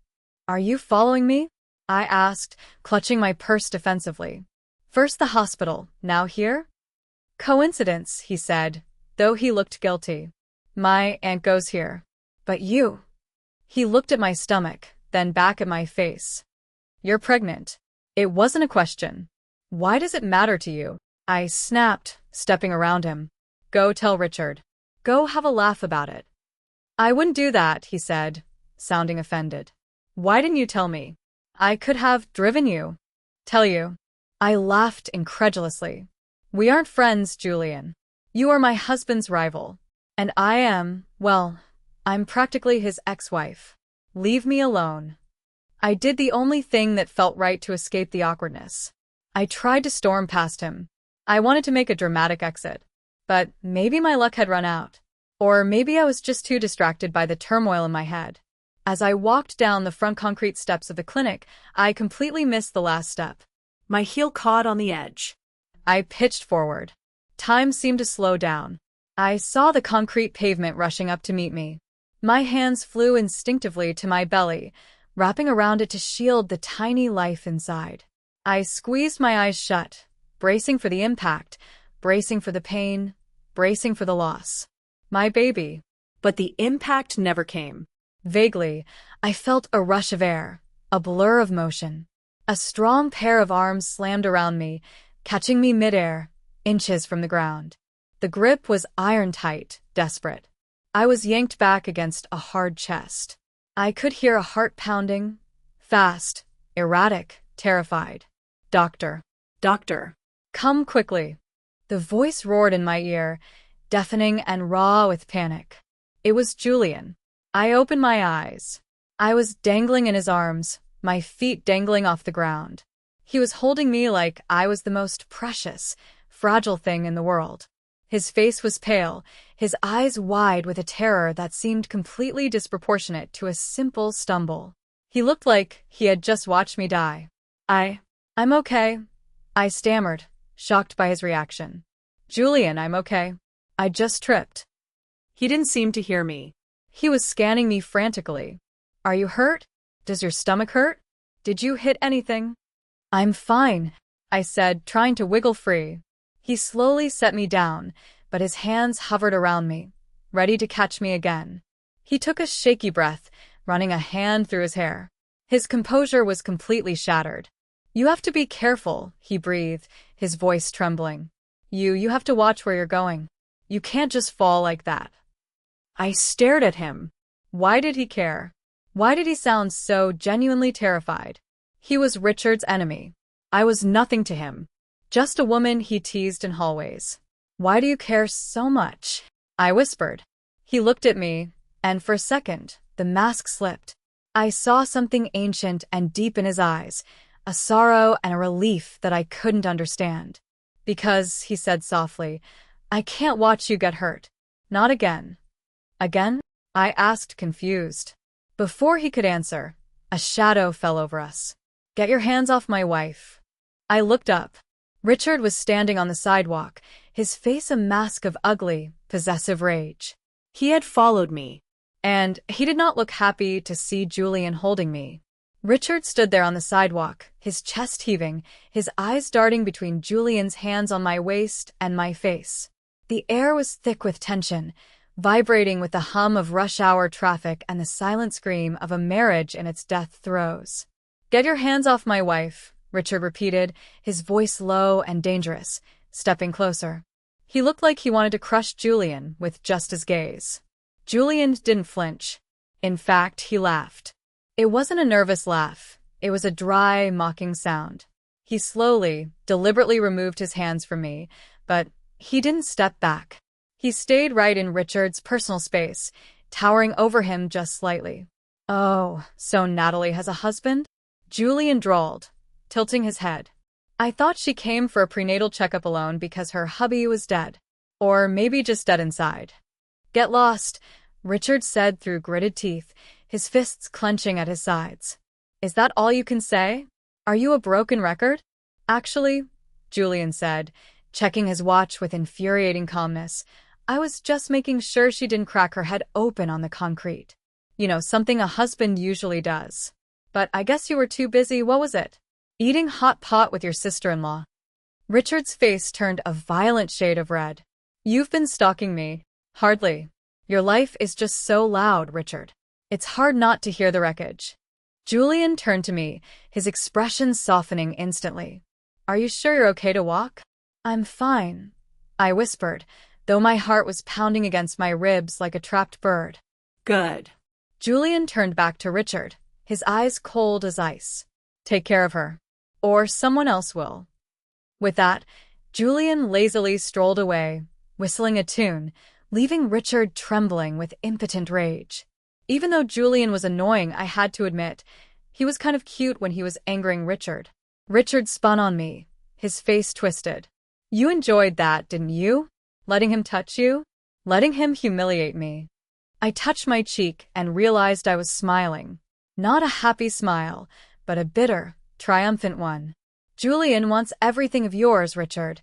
[SPEAKER 1] Are you following me?" I asked, clutching my purse defensively. "First the hospital, now here?" "Coincidence," he said, though he looked guilty. "My aunt goes here. But you..." He looked at my stomach, then back at my face. "You're pregnant." It wasn't a question. "Why does it matter to you?" I snapped, stepping around him. "Go tell Richard. Go have a laugh about it." "I wouldn't do that," he said, sounding offended. "Why didn't you tell me? I could have driven you." "Tell you?" I laughed incredulously. "We aren't friends, Julian. You are my husband's rival. And I am, well, I'm practically his ex-wife. Leave me alone." I did the only thing that felt right to escape the awkwardness. I tried to storm past him. I wanted to make a dramatic exit. But maybe my luck had run out. Or maybe I was just too distracted by the turmoil in my head. As I walked down the front concrete steps of the clinic, I completely missed the last step.
[SPEAKER 3] My heel caught on the edge.
[SPEAKER 1] I pitched forward. Time seemed to slow down. I saw the concrete pavement rushing up to meet me. My hands flew instinctively to my belly, wrapping around it to shield the tiny life inside. I squeezed my eyes shut, bracing for the impact, bracing for the pain, bracing for the loss. My baby.
[SPEAKER 3] But the impact never came.
[SPEAKER 1] Vaguely, I felt a rush of air, a blur of motion. A strong pair of arms slammed around me, catching me midair, inches from the ground. The grip was iron-tight, desperate. I was yanked back against a hard chest. I could hear a heart pounding, fast, erratic, terrified. "Doctor.
[SPEAKER 3] Doctor.
[SPEAKER 1] Come quickly." The voice roared in my ear, deafening and raw with panic. It was Julian. I opened my eyes. I was dangling in his arms, my feet dangling off the ground. He was holding me like I was the most precious, fragile thing in the world. His face was pale, his eyes wide with a terror that seemed completely disproportionate to a simple stumble. He looked like he had just watched me die. I'm okay," I stammered, shocked by his reaction. "Julian, I'm okay. I just tripped."
[SPEAKER 3] He didn't seem to hear me.
[SPEAKER 1] He was scanning me frantically. "Are you hurt? Does your stomach hurt? Did you hit anything?" "I'm fine," I said, trying to wiggle free. He slowly set me down, but his hands hovered around me, ready to catch me again. He took a shaky breath, running a hand through his hair. His composure was completely shattered. "You have to be careful," he breathed, his voice trembling. You have to watch where you're going. You can't just fall like that." I stared at him. Why did he care? Why did he sound so genuinely terrified? He was Richard's enemy. I was nothing to him. Just a woman he teased in hallways. Why do you care so much? I whispered. He looked at me, and for a second, the mask slipped. I saw something ancient and deep in his eyes, a sorrow and a relief that I couldn't understand. Because, he said softly, I can't watch you get hurt. Not again. Again? I asked, confused. Before he could answer, a shadow fell over us. Get your hands off my wife. I looked up. Richard was standing on the sidewalk, his face a mask of ugly, possessive rage.
[SPEAKER 3] He had followed me.
[SPEAKER 1] And he did not look happy to see Julian holding me. Richard stood there on the sidewalk, his chest heaving, his eyes darting between Julian's hands on my waist and my face. The air was thick with tension, vibrating with the hum of rush-hour traffic and the silent scream of a marriage in its death throes. Get your hands off my wife, Richard repeated, his voice low and dangerous, stepping closer. He looked like he wanted to crush Julian with just his gaze. Julian didn't flinch. In fact, he laughed. It wasn't a nervous laugh. It was a dry, mocking sound. He slowly, deliberately removed his hands from me, but he didn't step back. He stayed right in Richard's personal space, towering over him just slightly. Oh, so Natalie has a husband? Julian drawled, tilting his head. I thought she came for a prenatal checkup alone because her hubby was dead. Or maybe just dead inside. Get lost, Richard said through gritted teeth, his fists clenching at his sides. Is that all you can say? Are you a broken record? Actually, Julian said, checking his watch with infuriating calmness, I was just making sure she didn't crack her head open on the concrete. You know, something a husband usually does. But I guess you were too busy, what was it? Eating hot pot with your sister-in-law. Richard's face turned a violent shade of red. You've been stalking me. Hardly. Your life is just so loud, Richard. It's hard not to hear the wreckage. Julian turned to me, his expression softening instantly. Are you sure you're okay to walk? I'm fine, I whispered, though my heart was pounding against my ribs like a trapped bird.
[SPEAKER 3] Good.
[SPEAKER 1] Julian turned back to Richard, his eyes cold as ice. Take care of her. Or someone else will. With that, Julian lazily strolled away, whistling a tune, leaving Richard trembling with impotent rage. Even though Julian was annoying, I had to admit, he was kind of cute when he was angering Richard. Richard spun on me, his face twisted. You enjoyed that, didn't you? Letting him touch you? Letting him humiliate me. I touched my cheek and realized I was smiling. Not a happy smile, but a bitter, triumphant one. Julian wants everything of yours, Richard,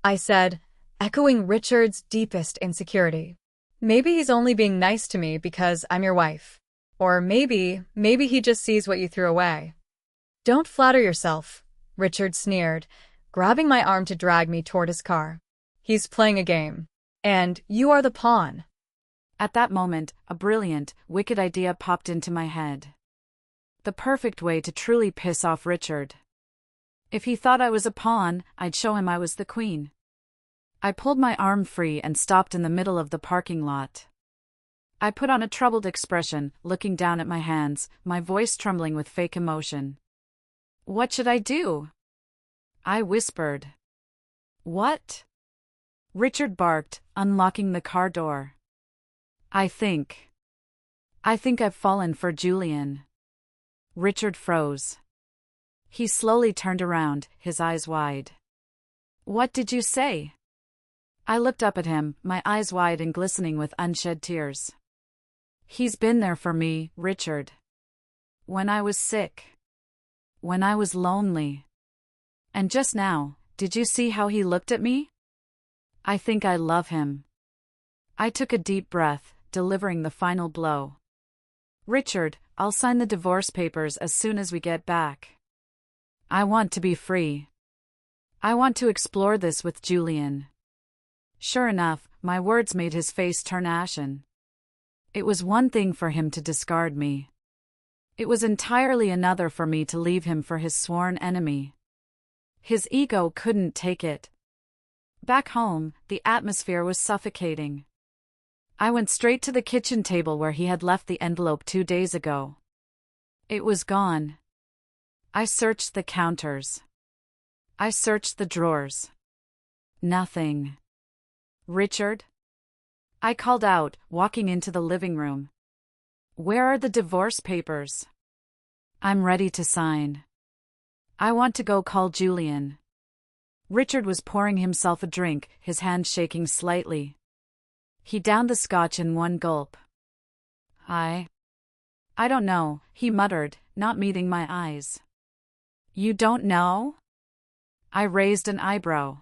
[SPEAKER 1] I said, echoing Richard's deepest insecurity. Maybe he's only being nice to me because I'm your wife. Or maybe he just sees what you threw away. Don't flatter yourself, Richard sneered, grabbing my arm to drag me toward his car. He's playing a game. And you are the pawn.
[SPEAKER 2] At that moment, a brilliant, wicked idea popped into my head. The perfect way to truly piss off Richard. If he thought I was a pawn, I'd show him I was the queen. I pulled my arm free and stopped in the middle of the parking lot. I put on a troubled expression, looking down at my hands, my voice trembling with fake emotion. What should I do? I whispered. What? Richard barked, unlocking the car door. I think I've fallen for Julian. Richard froze. He slowly turned around, his eyes wide. What did you say? I looked up at him, my eyes wide and glistening with unshed tears. He's been there for me, Richard. When I was sick. When I was lonely. And just now, did you see how he looked at me? I think I love him. I took a deep breath, delivering the final blow. Richard, I'll sign the divorce papers as soon as we get back. I want to be free. I want to explore this with Julian. Sure enough, my words made his face turn ashen. It was one thing for him to discard me. It was entirely another for me to leave him for his sworn enemy. His ego couldn't take it. Back home, the atmosphere was suffocating. I went straight to the kitchen table where he had left the envelope 2 days ago. It was gone. I searched the counters. I searched the drawers. Nothing. Richard? I called out, walking into the living room. Where are the divorce papers? I'm ready to sign. I want to go call Julian. Richard was pouring himself a drink, his hand shaking slightly. He downed the scotch in one gulp. I don't know, he muttered, not meeting my eyes. You don't know? I raised an eyebrow.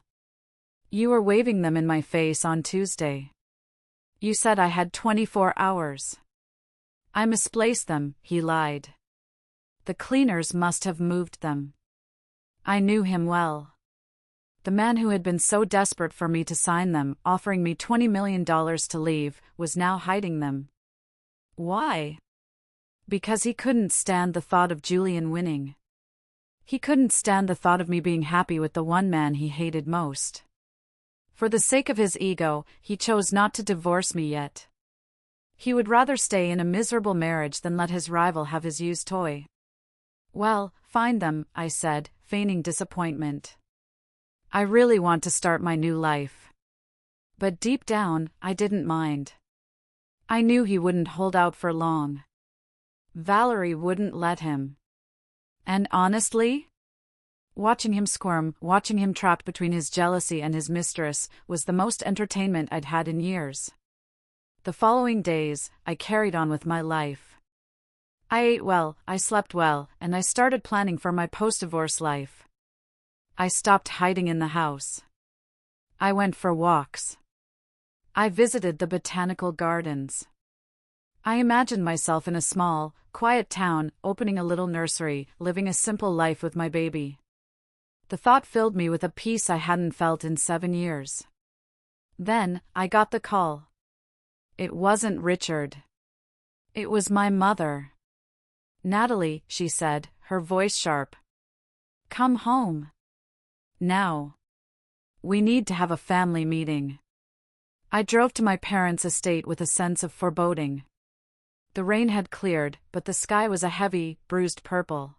[SPEAKER 2] You were waving them in my face on Tuesday. You said I had 24 hours. I misplaced them, he lied. The cleaners must have moved them. I knew him well. The man who had been so desperate for me to sign them, offering me $20 million to leave, was now hiding them. Why? Because he couldn't stand the thought of Julian winning. He couldn't stand the thought of me being happy with the one man he hated most. For the sake of his ego, he chose not to divorce me yet. He would rather stay in a miserable marriage than let his rival have his used toy. Well, find them, I said, feigning disappointment. I really want to start my new life. But deep down, I didn't mind. I knew he wouldn't hold out for long. Valerie wouldn't let him. And honestly, watching him squirm, watching him trapped between his jealousy and his mistress, was the most entertainment I'd had in years. The following days, I carried on with my life. I ate well, I slept well, and I started planning for my post-divorce life. I stopped hiding in the house. I went for walks. I visited the botanical gardens. I imagined myself in a small, quiet town, opening a little nursery, living a simple life with my baby. The thought filled me with a peace I hadn't felt in 7 years. Then, I got the call. It wasn't Richard. It was my mother. Natalie, she said, her voice sharp. Come home. Now. We need to have a family meeting. I drove to my parents' estate with a sense of foreboding. The rain had cleared, but the sky was a heavy, bruised purple.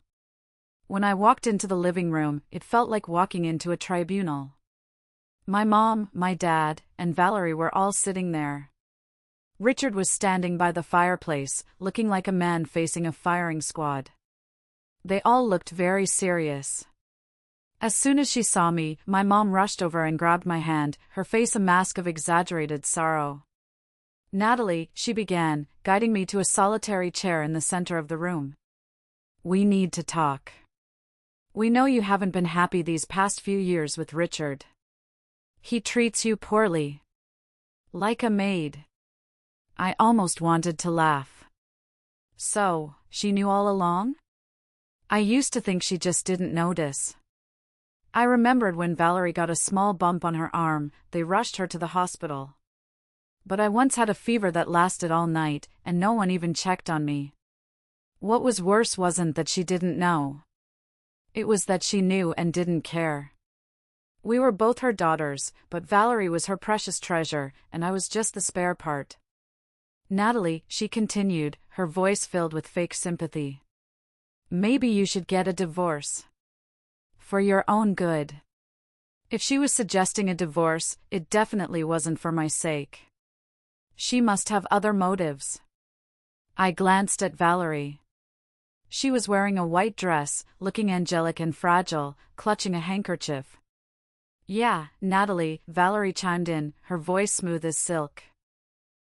[SPEAKER 2] When I walked into the living room, it felt like walking into a tribunal. My mom, my dad, and Valerie were all sitting there. Richard was standing by the fireplace, looking like a man facing a firing squad. They all looked very serious. As soon as she saw me, my mom rushed over and grabbed my hand, her face a mask of exaggerated sorrow. Natalie, she began, guiding me to a solitary chair in the center of the room. We need to talk. We know you haven't been happy these past few years with Richard. He treats you poorly. Like a maid. I almost wanted to laugh. So, she knew all along? I used to think she just didn't notice. I remembered when Valerie got a small bump on her arm, they rushed her to the hospital. But I once had a fever that lasted all night, and no one even checked on me. What was worse wasn't that she didn't know. It was that she knew and didn't care. We were both her daughters, but Valerie was her precious treasure, and I was just the spare part. Natalie, she continued, her voice filled with fake sympathy. Maybe you should get a divorce. For your own good. If she was suggesting a divorce, it definitely wasn't for my sake. She must have other motives. I glanced at Valerie. She was wearing a white dress, looking angelic and fragile, clutching a handkerchief. Yeah, Natalie, Valerie chimed in, her voice smooth as silk.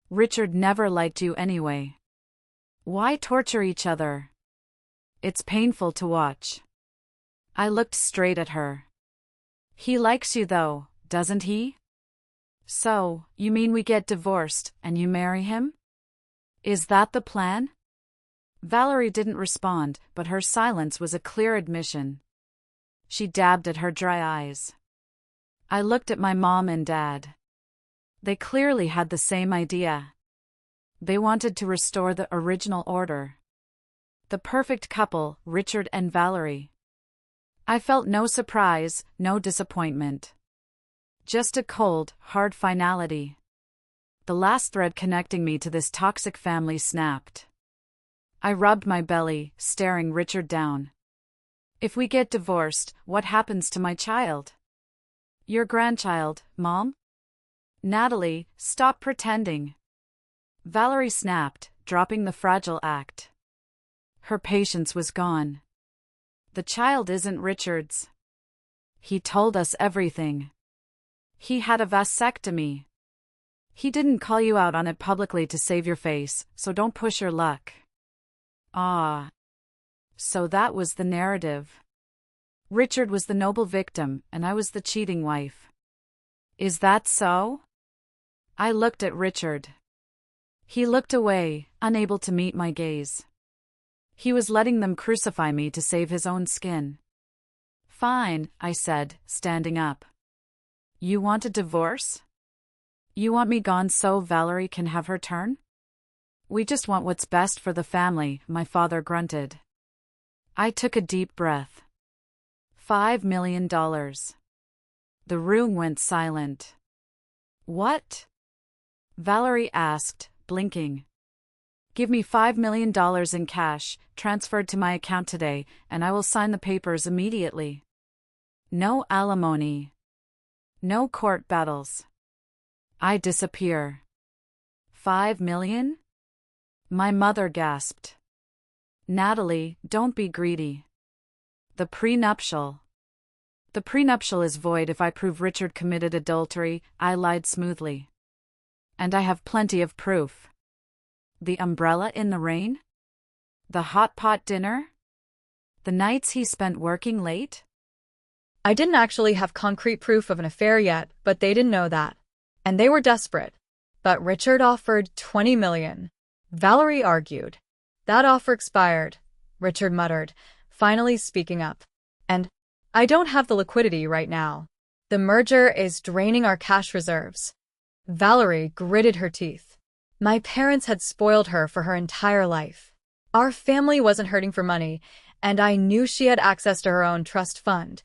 [SPEAKER 2] Richard never liked you anyway. Why torture each other? It's painful to watch. I looked straight at her. He likes you though, doesn't he? So, you mean we get divorced, and you marry him? Is that the plan? Valerie didn't respond, but her silence was a clear admission. She dabbed at her dry eyes. I looked at my mom and dad. They clearly had the same idea. They wanted to restore the original order. The perfect couple, Richard and Valerie. I felt no surprise, no disappointment. Just a cold, hard finality. The last thread connecting me to this toxic family snapped. I rubbed my belly, staring Richard down. If we get divorced, what happens to my child? Your grandchild, Mom? Natalie, stop pretending. Valerie snapped, dropping the fragile act. Her patience was gone. The child isn't Richard's. He told us everything. He had a vasectomy. He didn't call you out on it publicly to save your face, so don't push your luck. Ah. So that was the narrative. Richard was the noble victim, and I was the cheating wife. Is that so? I looked at Richard. He looked away, unable to meet my gaze. He was letting them crucify me to save his own skin. Fine, I said, standing up. You want a divorce? You want me gone so Valerie can have her turn? We just want what's best for the family, my father grunted. I took a deep breath. $5 million. The room went silent. What? Valerie asked, blinking. Give me $5 million in cash, transferred to my account today, and I will sign the papers immediately. No alimony. No court battles. I disappear. $5 million? My mother gasped. Natalie, don't be greedy. The prenuptial. The prenuptial is void if I prove Richard committed adultery, I lied smoothly. And I have plenty of proof. The umbrella in the rain? The hot pot dinner? The nights he spent working late?
[SPEAKER 1] I didn't actually have concrete proof of an affair yet, but they didn't know that. And they were desperate. But Richard offered $20 million. Valerie argued. That offer expired, Richard muttered, finally speaking up. And I don't have the liquidity right now. The merger is draining our cash reserves. Valerie gritted her teeth. My parents had spoiled her for her entire life. Our family wasn't hurting for money, and I knew she had access to her own trust fund,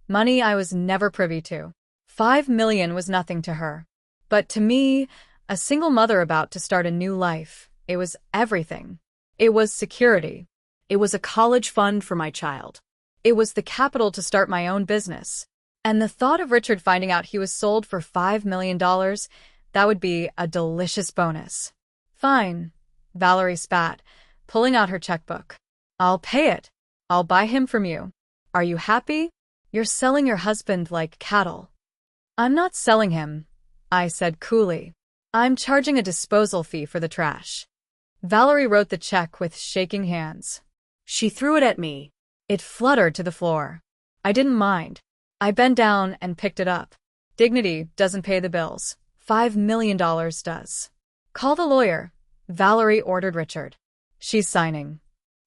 [SPEAKER 1] money I was never privy to. $5 million was nothing to her. But to me, a single mother about to start a new life, it was everything. It was security.
[SPEAKER 3] It was a college fund for my child.
[SPEAKER 1] It was the capital to start my own business. And the thought of Richard finding out he was sold for $5 million, that would be a delicious bonus. Fine, Valerie spat, pulling out her checkbook. I'll pay it. I'll buy him from you. Are you happy? You're selling your husband like cattle. I'm not selling him, I said coolly. I'm charging a disposal fee for the trash. Valerie wrote the check with shaking hands.
[SPEAKER 3] She threw it at me.
[SPEAKER 1] It fluttered to the floor. I didn't mind. I bent down and picked it up. Dignity doesn't pay the bills. $5 million does. Call the lawyer, Valerie ordered Richard. She's signing.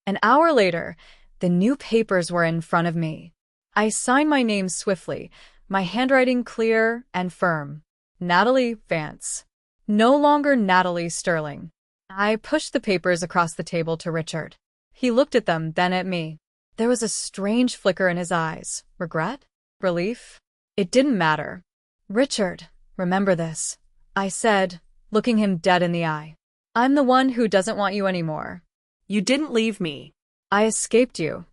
[SPEAKER 1] An hour later, the new papers were in front of me. I signed my name swiftly, my handwriting clear and firm. Natalie Vance. No longer Natalie Sterling. I pushed the papers across the table to Richard. He looked at them, then at me. There was a strange flicker in his eyes. Regret? Relief? It didn't matter. Richard, remember this, I said, looking him dead in the eye. I'm the one who doesn't want you anymore.
[SPEAKER 3] You didn't leave me.
[SPEAKER 1] I escaped you.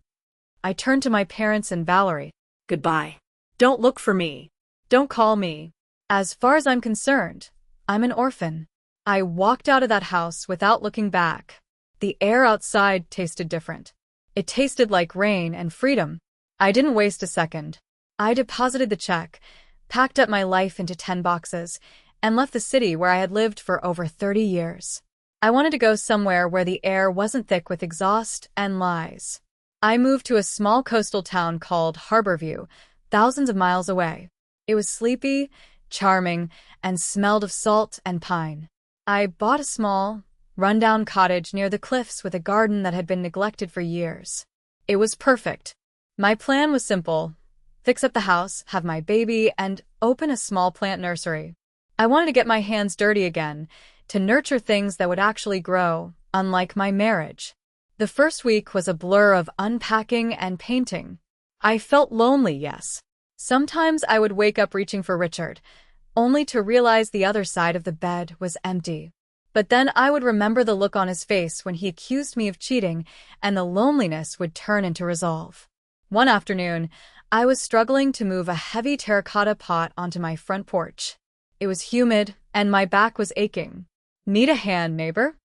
[SPEAKER 1] I turned to my parents and Valerie.
[SPEAKER 3] Goodbye. Don't look for me.
[SPEAKER 1] Don't call me. As far as I'm concerned, I'm an orphan. I walked out of that house without looking back. The air outside tasted different. It tasted like rain and freedom. I didn't waste a second. I deposited the check, packed up my life into 10 boxes, and left the city where I had lived for over 30 years. I wanted to go somewhere where the air wasn't thick with exhaust and lies. I moved to a small coastal town called Harborview, thousands of miles away. It was sleepy, charming, and smelled of salt and pine. I bought a small, rundown cottage near the cliffs with a garden that had been neglected for years. It was perfect. My plan was simple: fix up the house, have my baby, and open a small plant nursery. I wanted to get my hands dirty again, to nurture things that would actually grow, unlike my marriage. The first week was a blur of unpacking and painting. I felt lonely, yes. Sometimes I would wake up reaching for Richard, only to realize the other side of the bed was empty. But then I would remember the look on his face when he accused me of cheating, and the loneliness would turn into resolve. One afternoon, I was struggling to move a heavy terracotta pot onto my front porch. It was humid, and my back was aching. "Need a hand, neighbor?"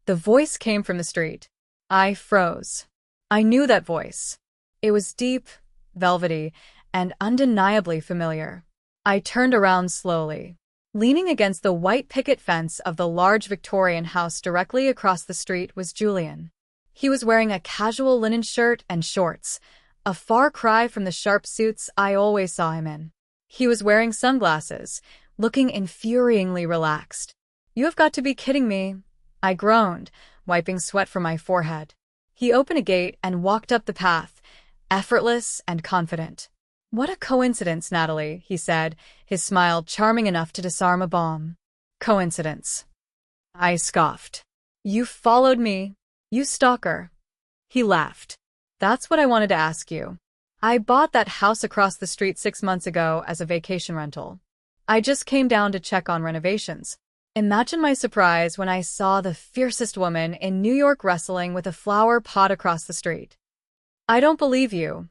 [SPEAKER 1] The voice came from the street. I froze. I knew that voice. It was deep, velvety, and undeniably familiar. I turned around slowly. Leaning against the white picket fence of the large Victorian house directly across the street was Julian. He was wearing a casual linen shirt and shorts, a far cry from the sharp suits I always saw him in. He was wearing sunglasses, looking infuriatingly relaxed. "You have got to be kidding me," I groaned, wiping sweat from my forehead. He opened a gate and walked up the path, effortless and confident. "What a coincidence, Natalie," he said, his smile charming enough to disarm a bomb. "Coincidence?" I scoffed. "You followed me, you stalker." He laughed. "That's what I wanted to ask you. I bought that house across the street 6 months ago as a vacation rental. I just came down to check on renovations. Imagine my surprise when I saw the fiercest woman in New York wrestling with a flower pot across the street." "I don't believe you,"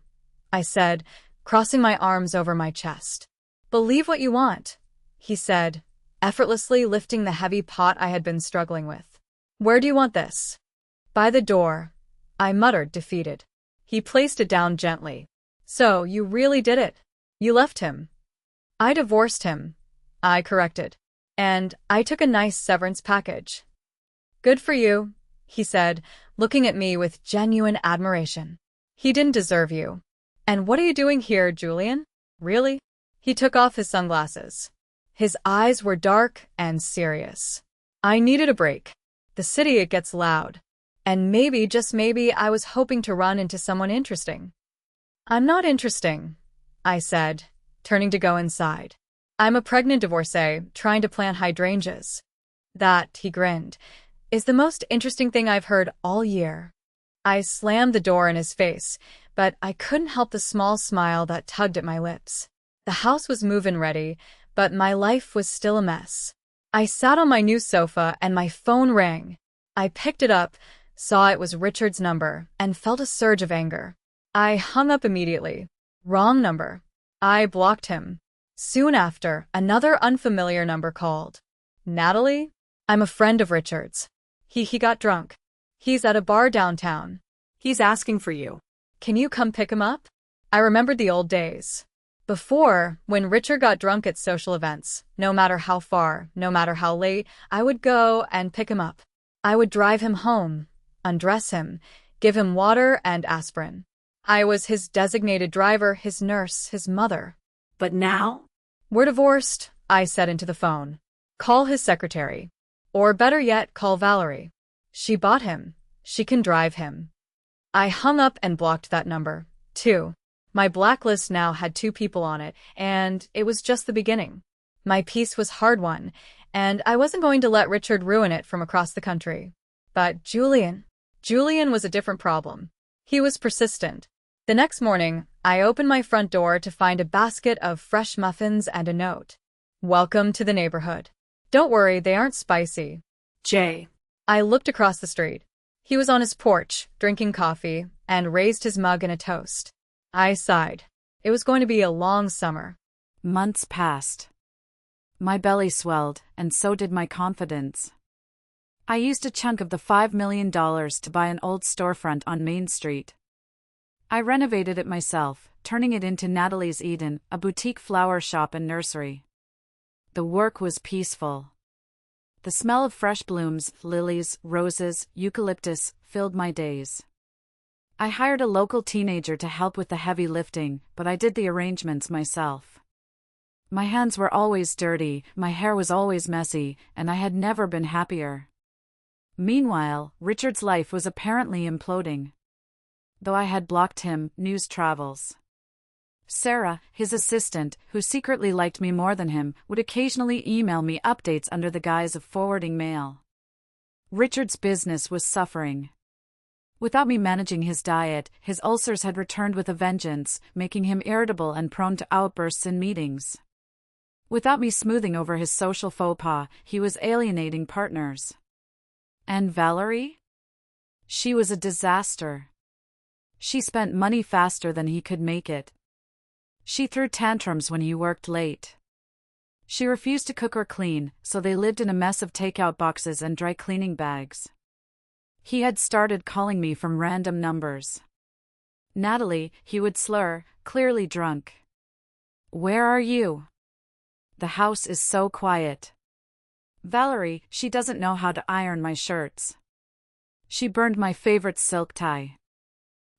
[SPEAKER 1] I said, crossing my arms over my chest. "Believe what you want," he said, effortlessly lifting the heavy pot I had been struggling with. "Where do you want this?" "By the door," I muttered, defeated. He placed it down gently. "So, you really did it? You left him?" "I divorced him," I corrected. "And I took a nice severance package." "Good for you," he said, looking at me with genuine admiration. "He didn't deserve you." "And what are you doing here, Julian? Really?" He took off his sunglasses. His eyes were dark and serious. "I needed a break. The city, it gets loud. And maybe, just maybe, I was hoping to run into someone interesting." "I'm not interesting," I said, turning to go inside. "I'm a pregnant divorcee trying to plant hydrangeas." "That," he grinned, "is the most interesting thing I've heard all year." I slammed the door in his face, but I couldn't help the small smile that tugged at my lips. The house was move-in ready, but my life was still a mess. I sat on my new sofa and my phone rang. I picked it up, saw it was Richard's number, and felt a surge of anger. I hung up immediately. Wrong number. I blocked him. Soon after, another unfamiliar number called. "Natalie? I'm a friend of Richard's. He got drunk. He's at a bar downtown.
[SPEAKER 3] He's asking for you.
[SPEAKER 1] Can you come pick him up?" I remembered the old days. Before, when Richard got drunk at social events, no matter how far, no matter how late, I would go and pick him up. I would drive him home, undress him, give him water and aspirin. I was his designated driver, his nurse, his mother.
[SPEAKER 3] But now?
[SPEAKER 1] "We're divorced," I said into the phone. "Call his secretary. Or better yet, call Valerie. She bought him. She can drive him." I hung up and blocked that number, too. My blacklist now had 2 people on it, and it was just the beginning. My peace was hard-won, and I wasn't going to let Richard ruin it from across the country. But Julian was a different problem. He was persistent. The next morning, I opened my front door to find a basket of fresh muffins and a note. "Welcome to the neighborhood. Don't worry, they aren't spicy.
[SPEAKER 3] Jay."
[SPEAKER 1] I looked across the street. He was on his porch, drinking coffee, and raised his mug in a toast. I sighed. It was going to be a long summer.
[SPEAKER 2] Months passed. My belly swelled, and so did my confidence. I used a chunk of the $5 million to buy an old storefront on Main Street. I renovated it myself, turning it into Natalie's Eden, a boutique flower shop and nursery. The work was peaceful. The smell of fresh blooms, lilies, roses, eucalyptus, filled my days. I hired a local teenager to help with the heavy lifting, but I did the arrangements myself. My hands were always dirty, my hair was always messy, and I had never been happier. Meanwhile, Richard's life was apparently imploding. Though I had blocked him, news travels. Sarah, his assistant, who secretly liked me more than him, would occasionally email me updates under the guise of forwarding mail. Richard's business was suffering. Without me managing his diet, his ulcers had returned with a vengeance, making him irritable and prone to outbursts in meetings. Without me smoothing over his social faux pas, he was alienating partners. And Valerie? She was a disaster. She spent money faster than he could make it. She threw tantrums when he worked late. She refused to cook or clean, so they lived in a mess of takeout boxes and dry cleaning bags. He had started calling me from random numbers. Natalie, he would slur, clearly drunk. Where are you? The house is so quiet. Valerie, she doesn't know how to iron my shirts. She burned my favorite silk tie.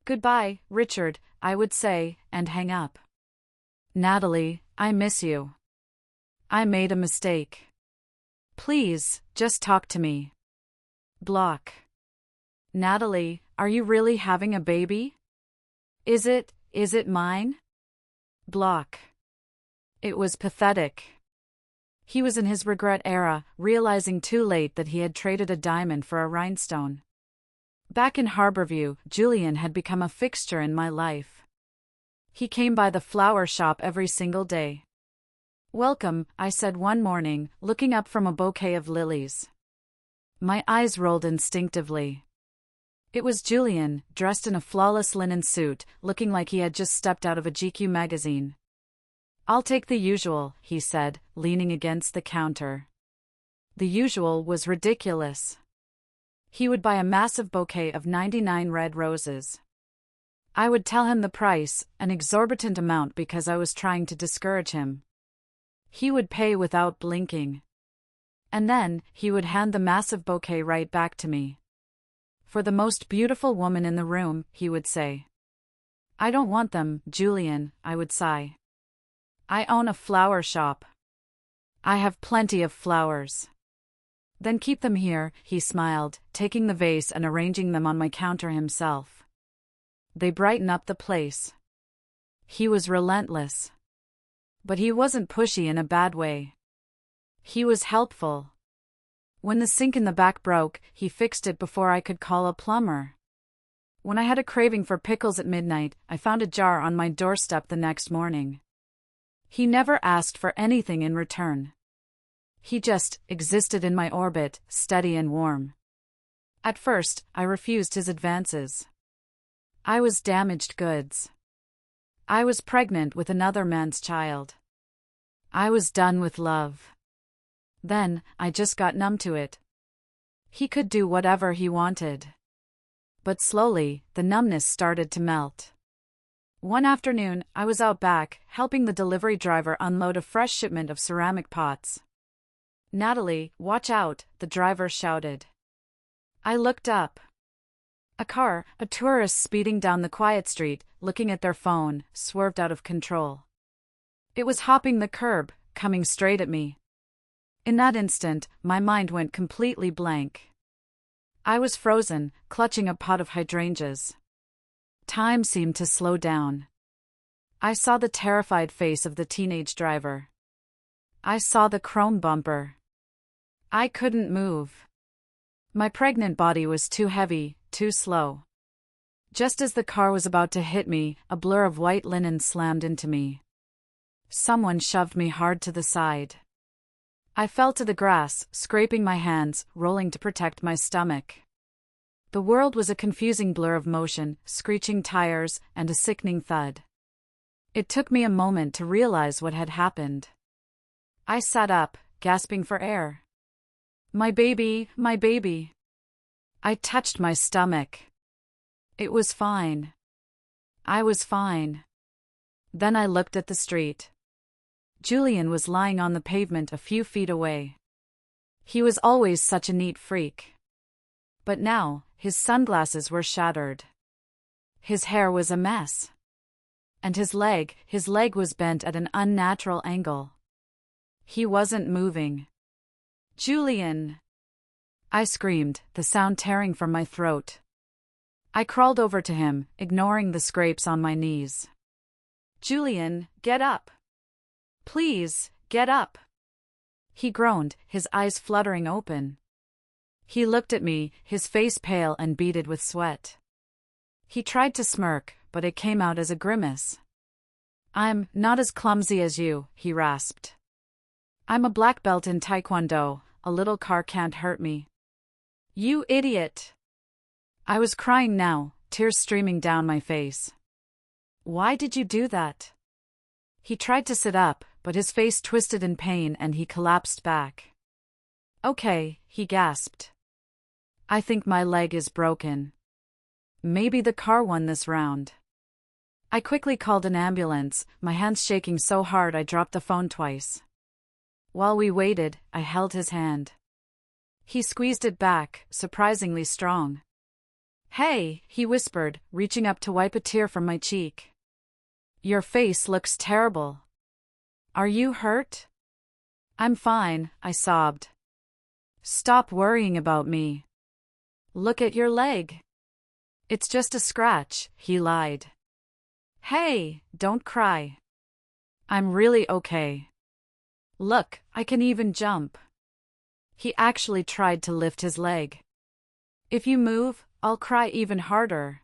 [SPEAKER 2] Goodbye, Richard, I would say, and hang up. Natalie, I miss you. I made a mistake. Please, just talk to me. Block. Natalie, are you really having a baby? Is it mine? Block. It was pathetic. He was in his regret era, realizing too late that he had traded a diamond for a rhinestone. Back in Harborview, Julian had become a fixture in my life. He came by the flower shop every single day. Welcome, I said one morning, looking up from a bouquet of lilies. My eyes rolled instinctively. It was Julian, dressed in a flawless linen suit, looking like he had just stepped out of a GQ magazine. I'll take the usual, he said, leaning against the counter. The usual was ridiculous. He would buy a massive bouquet of 99 red roses. I would tell him the price, an exorbitant amount because I was trying to discourage him. He would pay without blinking. And then, he would hand the massive bouquet right back to me. For the most beautiful woman in the room, he would say. I don't want them, Julian, I would sigh. I own a flower shop. I have plenty of flowers. Then keep them here, he smiled, taking the vase and arranging them on my counter himself. They brighten up the place. He was relentless. But he wasn't pushy in a bad way. He was helpful. When the sink in the back broke, he fixed it before I could call a plumber. When I had a craving for pickles at midnight, I found a jar on my doorstep the next morning. He never asked for anything in return. He just existed in my orbit, steady and warm. At first, I refused his advances. I was damaged goods. I was pregnant with another man's child. I was done with love. Then, I just got numb to it. He could do whatever he wanted. But slowly, the numbness started to melt. One afternoon, I was out back, helping the delivery driver unload a fresh shipment of ceramic pots. Natalie, watch out, the driver shouted. I looked up. A car, a tourist speeding down the quiet street, looking at their phone, swerved out of control. It was hopping the curb, coming straight at me. In that instant, my mind went completely blank. I was frozen, clutching a pot of hydrangeas. Time seemed to slow down. I saw the terrified face of the teenage driver. I saw the chrome bumper. I couldn't move. My pregnant body was too heavy, too slow. Just as the car was about to hit me, a blur of white linen slammed into me. Someone shoved me hard to the side. I fell to the grass, scraping my hands, rolling to protect my stomach. The world was a confusing blur of motion, screeching tires, and a sickening thud. It took me a moment to realize what had happened. I sat up, gasping for air. My baby, my baby. I touched my stomach. It was fine. I was fine. Then I looked at the street. Julian was lying on the pavement a few feet away. He was always such a neat freak. But now, his sunglasses were shattered. His hair was a mess. And his leg was bent at an unnatural angle. He wasn't moving. Julian! I screamed, the sound tearing from my throat. I crawled over to him, ignoring the scrapes on my knees. Julian, get up! Please, get up! He groaned, his eyes fluttering open. He looked at me, his face pale and beaded with sweat. He tried to smirk, but it came out as a grimace. I'm not as clumsy as you, he rasped. I'm a black belt in Taekwondo. A little car can't hurt me. You idiot. I was crying now, tears streaming down my face. Why did you do that? He tried to sit up, but his face twisted in pain and he collapsed back. Okay, he gasped. I think my leg is broken. Maybe the car won this round. I quickly called an ambulance, my hands shaking so hard I dropped the phone twice. While we waited, I held his hand. He squeezed it back, surprisingly strong. Hey, he whispered, reaching up to wipe a tear from my cheek. Your face looks terrible. Are you hurt? I'm fine, I sobbed. Stop worrying about me. Look at your leg. It's just a scratch, he lied. Hey, don't cry. I'm really okay. Look, I can even jump. He actually tried to lift his leg. If you move, I'll cry even harder.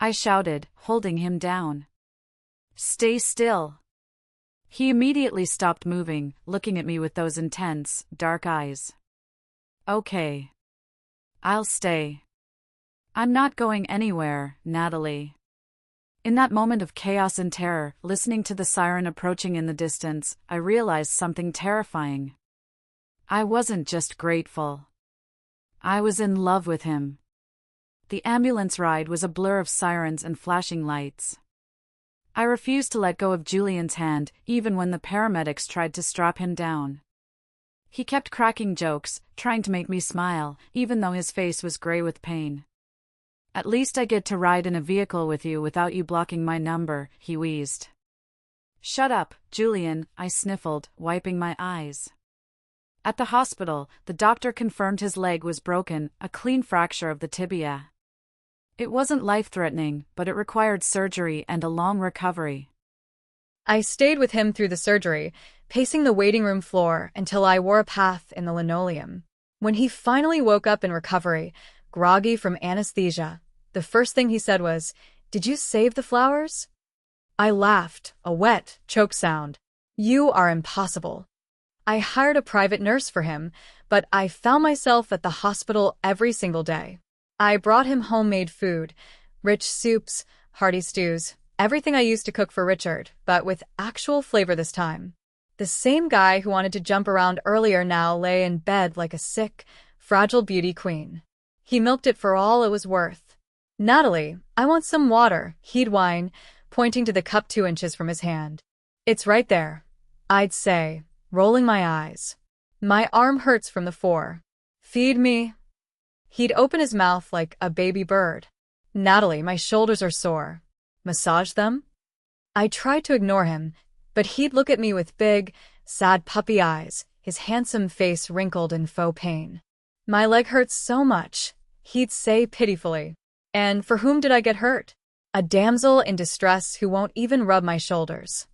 [SPEAKER 2] I shouted, holding him down. Stay still. He immediately stopped moving, looking at me with those intense, dark eyes. Okay. I'll stay. I'm not going anywhere, Natalie. In that moment of chaos and terror, listening to the siren approaching in the distance, I realized something terrifying. I wasn't just grateful. I was in love with him. The ambulance ride was a blur of sirens and flashing lights. I refused to let go of Julian's hand, even when the paramedics tried to strap him down. He kept cracking jokes, trying to make me smile, even though his face was gray with pain. At least I get to ride in a vehicle with you without you blocking my number, he wheezed. Shut up, Julian, I sniffled, wiping my eyes. At the hospital, the doctor confirmed his leg was broken, a clean fracture of the tibia. It wasn't life-threatening, but it required surgery and a long recovery.
[SPEAKER 1] I stayed with him through the surgery, pacing the waiting room floor until I wore a path in the linoleum. When he finally woke up in recovery, groggy from anesthesia, the first thing he said was, "Did you save the flowers?" I laughed, a wet, choke sound. You are impossible. I hired a private nurse for him, but I found myself at the hospital every single day. I brought him homemade food, rich soups, hearty stews, everything I used to cook for Richard, but with actual flavor this time. The same guy who wanted to jump around earlier now lay in bed like a sick, fragile beauty queen. He milked it for all it was worth. Natalie, I want some water, he'd whine, pointing to the cup 2 inches from his hand. It's right there, I'd say, rolling my eyes. My arm hurts from the 4. Feed me. He'd open his mouth like a baby bird. Natalie, my shoulders are sore. Massage them? I tried to ignore him, but he'd look at me with big, sad puppy eyes, his handsome face wrinkled in faux pain. My leg hurts so much, he'd say pitifully. And for whom did I get hurt? A damsel in distress who won't even rub my shoulders.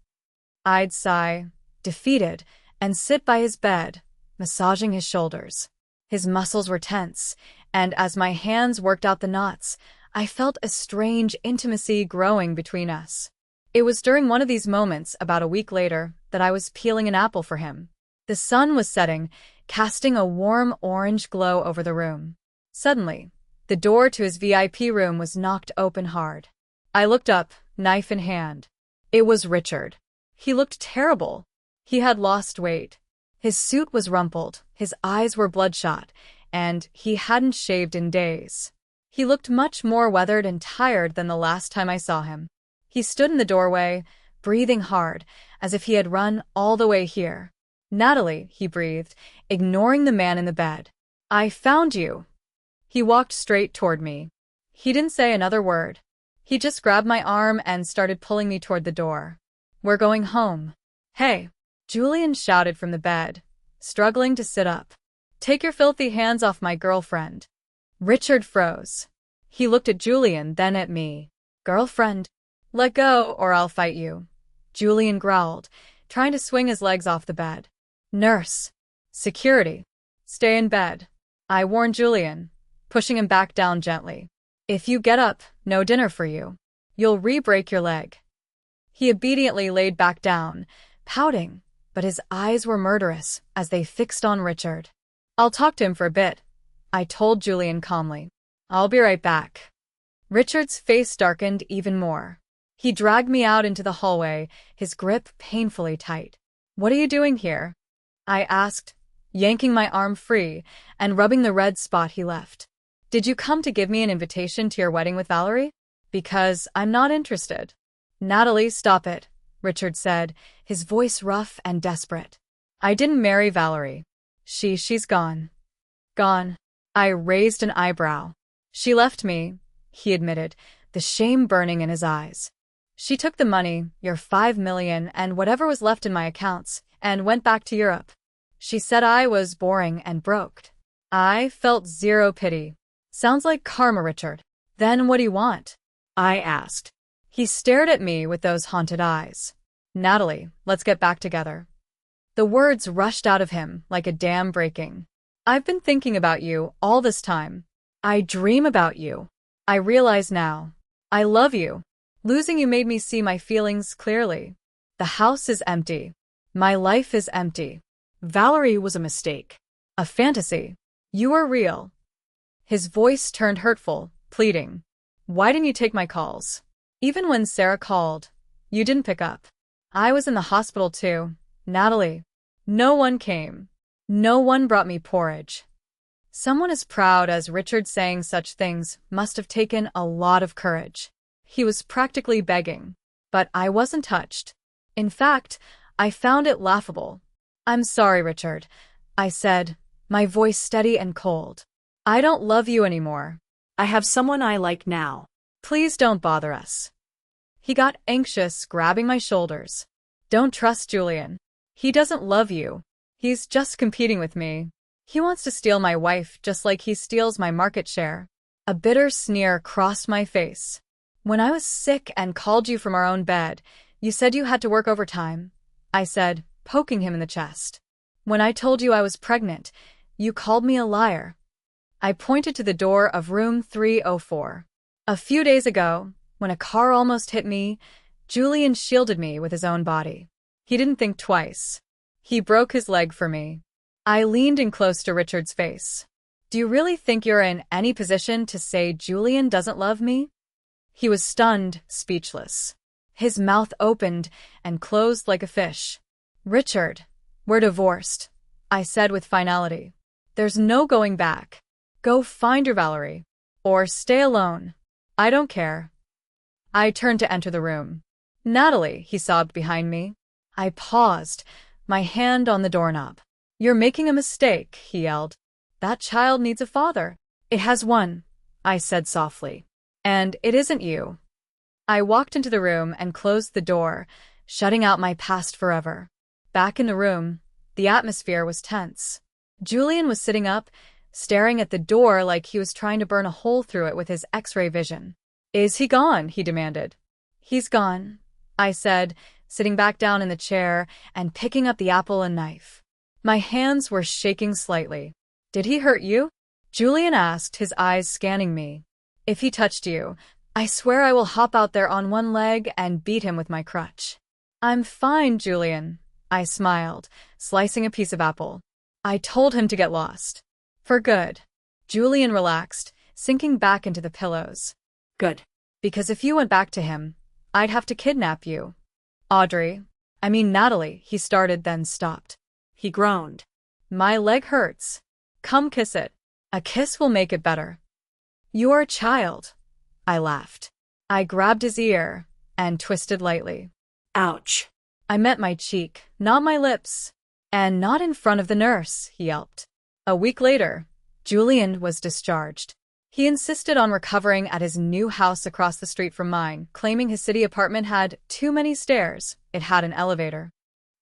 [SPEAKER 1] I'd sigh, defeated, and sit by his bed, massaging his shoulders. His muscles were tense, and as my hands worked out the knots, I felt a strange intimacy growing between us. It was during one of these moments, about a week later, that I was peeling an apple for him. The sun was setting, casting a warm orange glow over the room. Suddenly, the door to his VIP room was knocked open hard. I looked up, knife in hand. It was Richard. He looked terrible. He had lost weight. His suit was rumpled, his eyes were bloodshot, and he hadn't shaved in days. He looked much more weathered and tired than the last time I saw him. He stood in the doorway, breathing hard, as if he had run all the way here. Natalie, he breathed, ignoring the man in the bed. I found you. He walked straight toward me. He didn't say another word. He just grabbed my arm and started pulling me toward the door. We're going home. Hey, Julian shouted from the bed, struggling to sit up. Take your filthy hands off my girlfriend. Richard froze. He looked at Julian, then at me. Girlfriend? Let go or I'll fight you. Julian growled, trying to swing his legs off the bed. Nurse. Security. Stay in bed. I warned Julian, pushing him back down gently. If you get up, no dinner for you. You'll re-break your leg. He obediently laid back down, pouting, but his eyes were murderous as they fixed on Richard. "I'll talk to him for a bit," I told Julian calmly. "I'll be right back." Richard's face darkened even more. He dragged me out into the hallway, his grip painfully tight. "What are you doing here?" I asked, yanking my arm free and rubbing the red spot he left. "Did you come to give me an invitation to your wedding with Valerie? Because I'm not interested." "Natalie, stop it," Richard said, his voice rough and desperate. "I didn't marry Valerie. She's gone." "Gone?" I raised an eyebrow. "She left me," he admitted, the shame burning in his eyes. "She took the money, your $5 million, and whatever was left in my accounts, and went back to Europe. She said I was boring and broke." I felt zero pity. "Sounds like karma, Richard. Then what do you want?" I asked. He stared at me with those haunted eyes. "Natalie, let's get back together." The words rushed out of him like a dam breaking. "I've been thinking about you all this time. I dream about you. I realize now. I love you. Losing you made me see my feelings clearly. The house is empty. My life is empty. Valerie was a mistake. A fantasy. You are real." His voice turned hurtful, pleading. "Why didn't you take my calls? Even when Sarah called, you didn't pick up. I was in the hospital too, Natalie. No one came. No one brought me porridge." Someone as proud as Richard saying such things must have taken a lot of courage. He was practically begging. But I wasn't touched. In fact, I found it laughable. "I'm sorry, Richard," I said, my voice steady and cold. "I don't love you anymore.
[SPEAKER 3] I have someone I like now."
[SPEAKER 1] Please don't bother us." He got anxious, grabbing my shoulders. "Don't trust Julian. He doesn't love you. He's just competing with me. He wants to steal my wife just like he steals my market share." A bitter sneer crossed my face. "When I was sick and called you from our own bed, you said you had to work overtime," I said, poking him in the chest. "When I told you I was pregnant, you called me a liar." I pointed to the door of room 304. "A few days ago, when a car almost hit me, Julian shielded me with his own body. He didn't think twice. He broke his leg for me." I leaned in close to Richard's face. "Do you really think you're in any position to say Julian doesn't love me?" He was stunned, speechless. His mouth opened and closed like a fish. "Richard, we're divorced," I said with finality. "There's no going back. Go find your Valerie. Or stay alone. I don't care." I turned to enter the room. "Natalie," he sobbed behind me. I paused, my hand on the doorknob. "You're making a mistake," he yelled. "That child needs a father." "It has one," I said softly. "And it isn't you." I walked into the room and closed the door, shutting out my past forever. Back in the room, the atmosphere was tense. Julian was sitting up, staring at the door like he was trying to burn a hole through it with his X-ray vision. "Is he gone?" he demanded. "He's gone," I said, sitting back down in the chair and picking up the apple and knife. My hands were shaking slightly. "Did he hurt you?" Julian asked, his eyes scanning me. "If he touched you, I swear I will hop out there on one leg and beat him with my crutch." "I'm fine, Julian," I smiled, slicing a piece of apple. "I told him to get lost. For good." Julian relaxed, sinking back into the pillows.
[SPEAKER 3] "Good.
[SPEAKER 1] Because if you went back to him, I'd have to kidnap you." Natalie, he started then stopped.
[SPEAKER 3] He groaned.
[SPEAKER 1] "My leg hurts. Come kiss it. A kiss will make it better." "You're a child," I laughed. I grabbed his ear and twisted lightly.
[SPEAKER 3] "Ouch."
[SPEAKER 1] I met my cheek, not my lips. "And not in front of the nurse," he yelped. A week later, Julian was discharged. He insisted on recovering at his new house across the street from mine, claiming his city apartment had too many stairs. It had an elevator.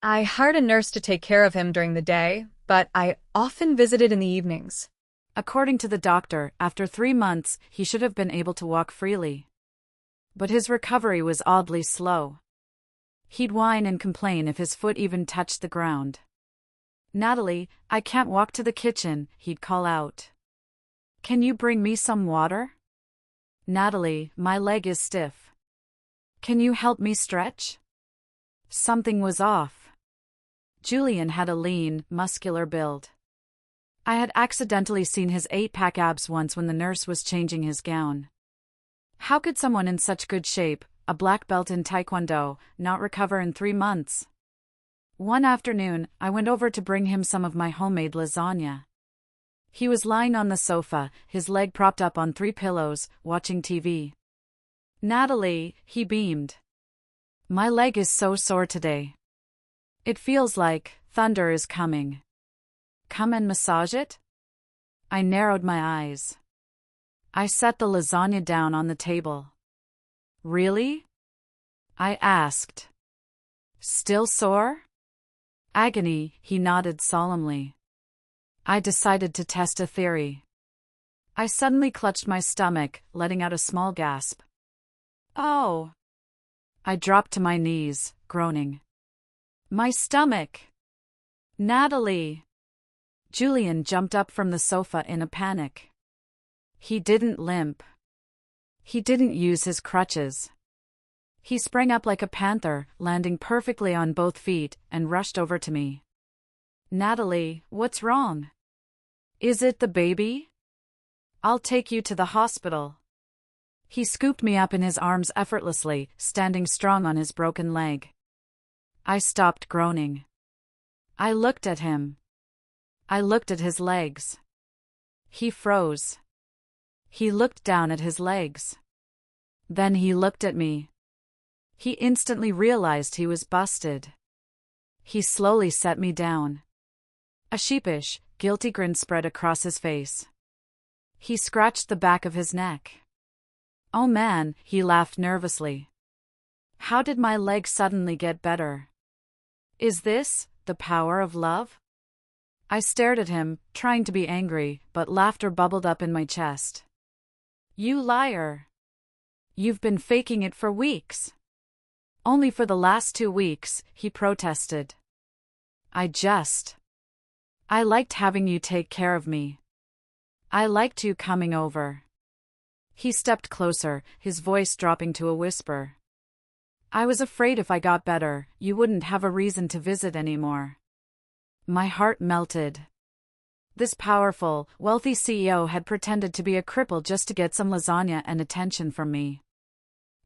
[SPEAKER 1] I hired a nurse to take care of him during the day, but I often visited in the evenings.
[SPEAKER 2] According to the doctor, after 3 months, he should have been able to walk freely. But his recovery was oddly slow. He'd whine and complain if his foot even touched the ground. "Natalie, I can't walk to the kitchen," he'd call out. "Can you bring me some water?" "Natalie, my leg is stiff. Can you help me stretch?" Something was off. Julian had a lean, muscular build. I had accidentally seen his 8-pack abs once when the nurse was changing his gown. How could someone in such good shape, a black belt in Taekwondo, not recover in 3 months? One afternoon, I went over to bring him some of my homemade lasagna. He was lying on the sofa, his leg propped up on 3 pillows, watching TV. "Natalie," he beamed. "My leg is so sore today. It feels like thunder is coming. Come and massage it?" I narrowed my eyes. I set the lasagna down on the table. "Really?" I asked. "Still sore?" "Agony," he nodded solemnly. I decided to test a theory. I suddenly clutched my stomach, letting out a small gasp. "Oh!" I dropped to my knees, groaning. "My stomach! Natalie!" Julian jumped up from the sofa in a panic. He didn't limp. He didn't use his crutches. He sprang up like a panther, landing perfectly on both feet, and rushed over to me. "Natalie, what's wrong? Is it the baby? I'll take you to the hospital." He scooped me up in his arms effortlessly, standing strong on his broken leg. I stopped groaning. I looked at him. I looked at his legs. He froze. He looked down at his legs. Then he looked at me. He instantly realized he was busted. He slowly set me down. A sheepish, guilty grin spread across his face. He scratched the back of his neck. "Oh man," he laughed nervously. "How did my leg suddenly get better? Is this the power of love?" I stared at him, trying to be angry, but laughter bubbled up in my chest. "You liar. You've been faking it for weeks." "Only for the last 2 weeks," he protested. I liked having you take care of me. I liked you coming over." He stepped closer, his voice dropping to a whisper. "I was afraid if I got better, you wouldn't have a reason to visit anymore." My heart melted. This powerful, wealthy CEO had pretended to be a cripple just to get some lasagna and attention from me.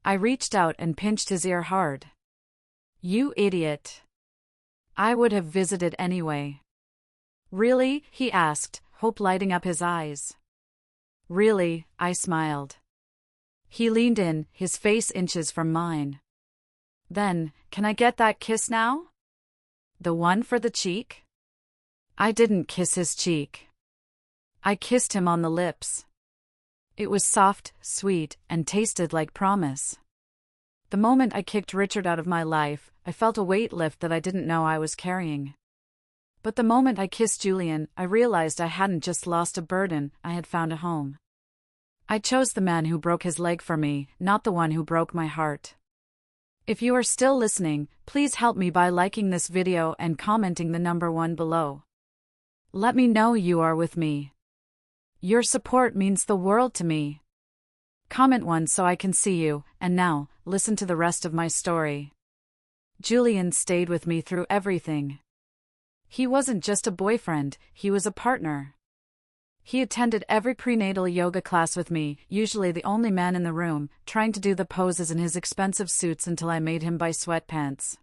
[SPEAKER 2] I reached out and pinched his ear hard. "You idiot. I would have visited anyway." "Really?" he asked, hope lighting up his eyes. "Really," I smiled. He leaned in, his face inches from mine. "Then, can I get that kiss now? The one for the cheek?" I didn't kiss his cheek. I kissed him on the lips. It was soft, sweet, and tasted like promise. The moment I kicked Richard out of my life, I felt a weight lift that I didn't know I was carrying. But the moment I kissed Julian, I realized I hadn't just lost a burden, I had found a home. I chose the man who broke his leg for me, not the one who broke my heart. If you are still listening, please help me by liking this video and commenting the number 1 below. Let me know you are with me. Your support means the world to me. Comment 1 so I can see you, and now, listen to the rest of my story. Julian stayed with me through everything. He wasn't just a boyfriend, he was a partner. He attended every prenatal yoga class with me, usually the only man in the room, trying to do the poses in his expensive suits until I made him buy sweatpants.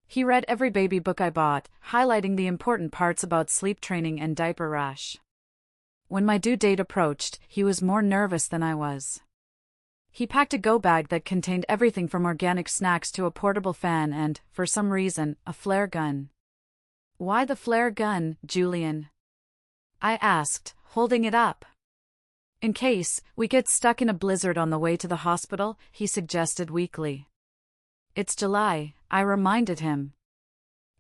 [SPEAKER 2] He read every baby book I bought, highlighting the important parts about sleep training and diaper rash. When my due date approached, he was more nervous than I was. He packed a go bag that contained everything from organic snacks to a portable fan and, for some reason, a flare gun. "Why the flare gun, Julian?" I asked, holding it up. "In case we get stuck in a blizzard on the way to the hospital," he suggested weakly. "It's July," I reminded him.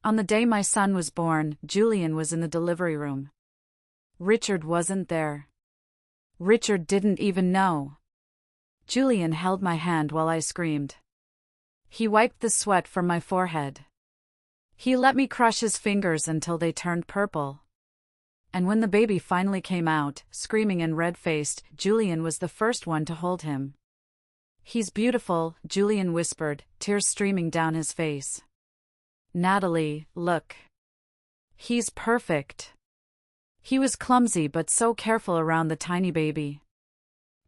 [SPEAKER 2] On the day my son was born, Julian was in the delivery room. Richard wasn't there. Richard didn't even know. Julian held my hand while I screamed. He wiped the sweat from my forehead. He let me crush his fingers until they turned purple. And when the baby finally came out, screaming and red-faced, Julian was the first one to hold him. "He's beautiful," Julian whispered, tears streaming down his face. Natalie, look. He's perfect. He was clumsy but so careful around the tiny baby.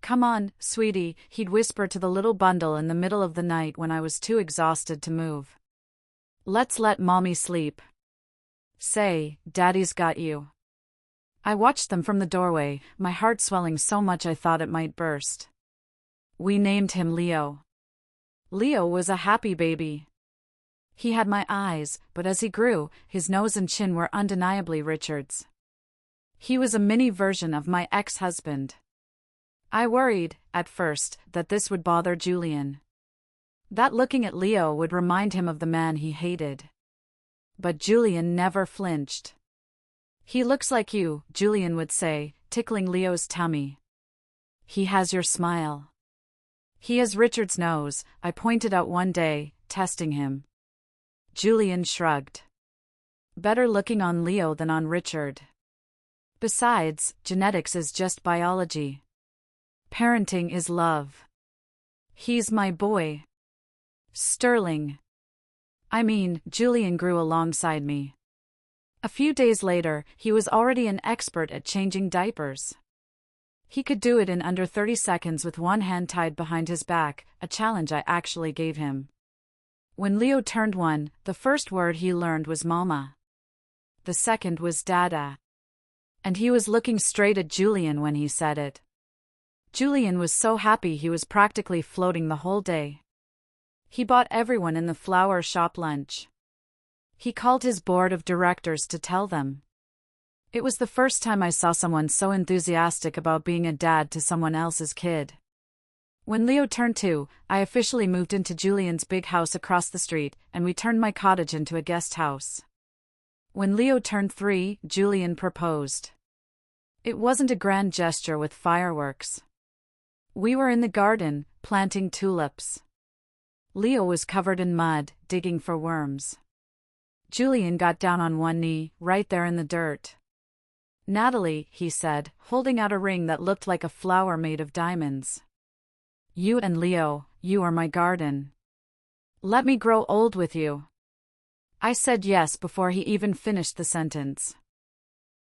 [SPEAKER 2] Come on, sweetie, he'd whisper to the little bundle in the middle of the night when I was too exhausted to move. Let's let mommy sleep. Say, daddy's got you. I watched them from the doorway, my heart swelling so much I thought it might burst. We named him Leo. Leo was a happy baby. He had my eyes, but as he grew, his nose and chin were undeniably Richard's. He was a mini version of my ex-husband. I worried, at first, that this would bother Julian. That looking at Leo would remind him of the man he hated. But Julian never flinched. He looks like you, Julian would say, tickling Leo's tummy. He has your smile. He has Richard's nose, I pointed out one day, testing him. Julian shrugged. Better looking on Leo than on Richard. Besides, genetics is just biology. Parenting is love. He's my boy. Sterling. Julian grew alongside me. A few days later, he was already an expert at changing diapers. He could do it in under 30 seconds with one hand tied behind his back, a challenge I actually gave him. When Leo turned 1, the first word he learned was mama. The second was dada. And he was looking straight at Julian when he said it. Julian was so happy he was practically floating the whole day. He bought everyone in the flower shop lunch. He called his board of directors to tell them. It was the first time I saw someone so enthusiastic about being a dad to someone else's kid. When Leo turned 2, I officially moved into Julian's big house across the street, and we turned my cottage into a guest house. When Leo turned 3, Julian proposed. It wasn't a grand gesture with fireworks. We were in the garden, planting tulips. Leo was covered in mud, digging for worms. Julian got down on one knee, right there in the dirt. Natalie, he said, holding out a ring that looked like a flower made of diamonds. You and Leo, you are my garden. Let me grow old with you. I said yes before he even finished the sentence.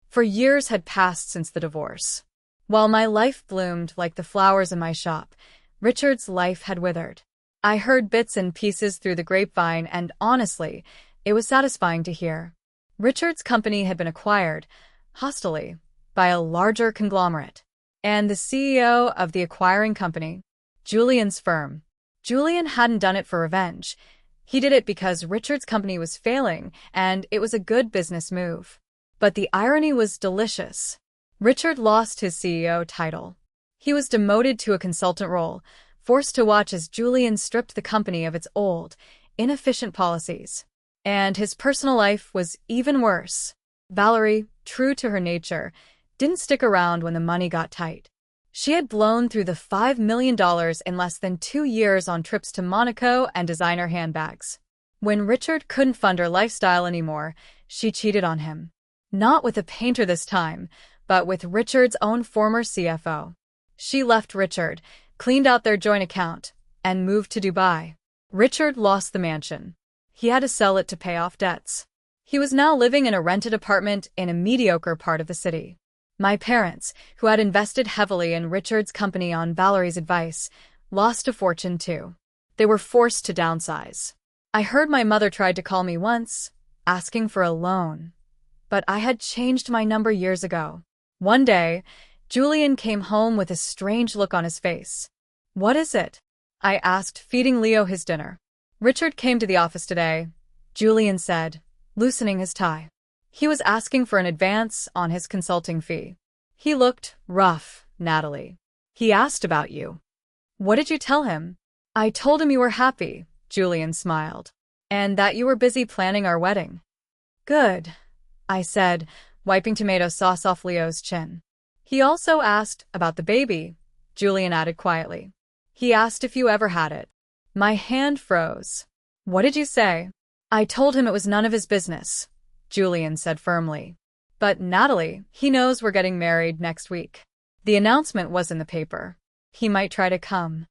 [SPEAKER 1] For years had passed since the divorce. While my life bloomed like the flowers in my shop, Richard's life had withered. I heard bits and pieces through the grapevine, and honestly, it was satisfying to hear. Richard's company had been acquired, hostilely, by a larger conglomerate. And the CEO of the acquiring company, Julian's firm. Julian hadn't done it for revenge. He did it because Richard's company was failing, and it was a good business move. But the irony was delicious. Richard lost his CEO title. He was demoted to a consultant role, forced to watch as Julian stripped the company of its old, inefficient policies. And his personal life was even worse. Valerie, true to her nature, didn't stick around when the money got tight. She had blown through the $5 million in less than 2 years on trips to Monaco and designer handbags. When Richard couldn't fund her lifestyle anymore, she cheated on him. Not with a painter this time, but with Richard's own former CFO. She left Richard, cleaned out their joint account, and moved to Dubai. Richard lost the mansion. He had to sell it to pay off debts. He was now living in a rented apartment in a mediocre part of the city. My parents, who had invested heavily in Richard's company on Valerie's advice, lost a fortune too. They were forced to downsize. I heard my mother tried to call me once, asking for a loan. But I had changed my number years ago. One day, Julian came home with a strange look on his face. "What is it?" I asked, feeding Leo his dinner. "Richard came to the office today," Julian said, loosening his tie. "He was asking for an advance on his consulting fee. He looked rough, Natalie. He asked about you." "What did you tell him?" "I told him you were happy," Julian smiled, "and that you were busy planning our wedding." "Good," I said, wiping tomato sauce off Leo's chin. "He also asked about the baby," Julian added quietly. "He asked if you ever had it." My hand froze. "What did you say?" "I told him it was none of his business," Julian said firmly. "But Natalie, he knows we're getting married next week. The announcement was in the paper. He might try to come."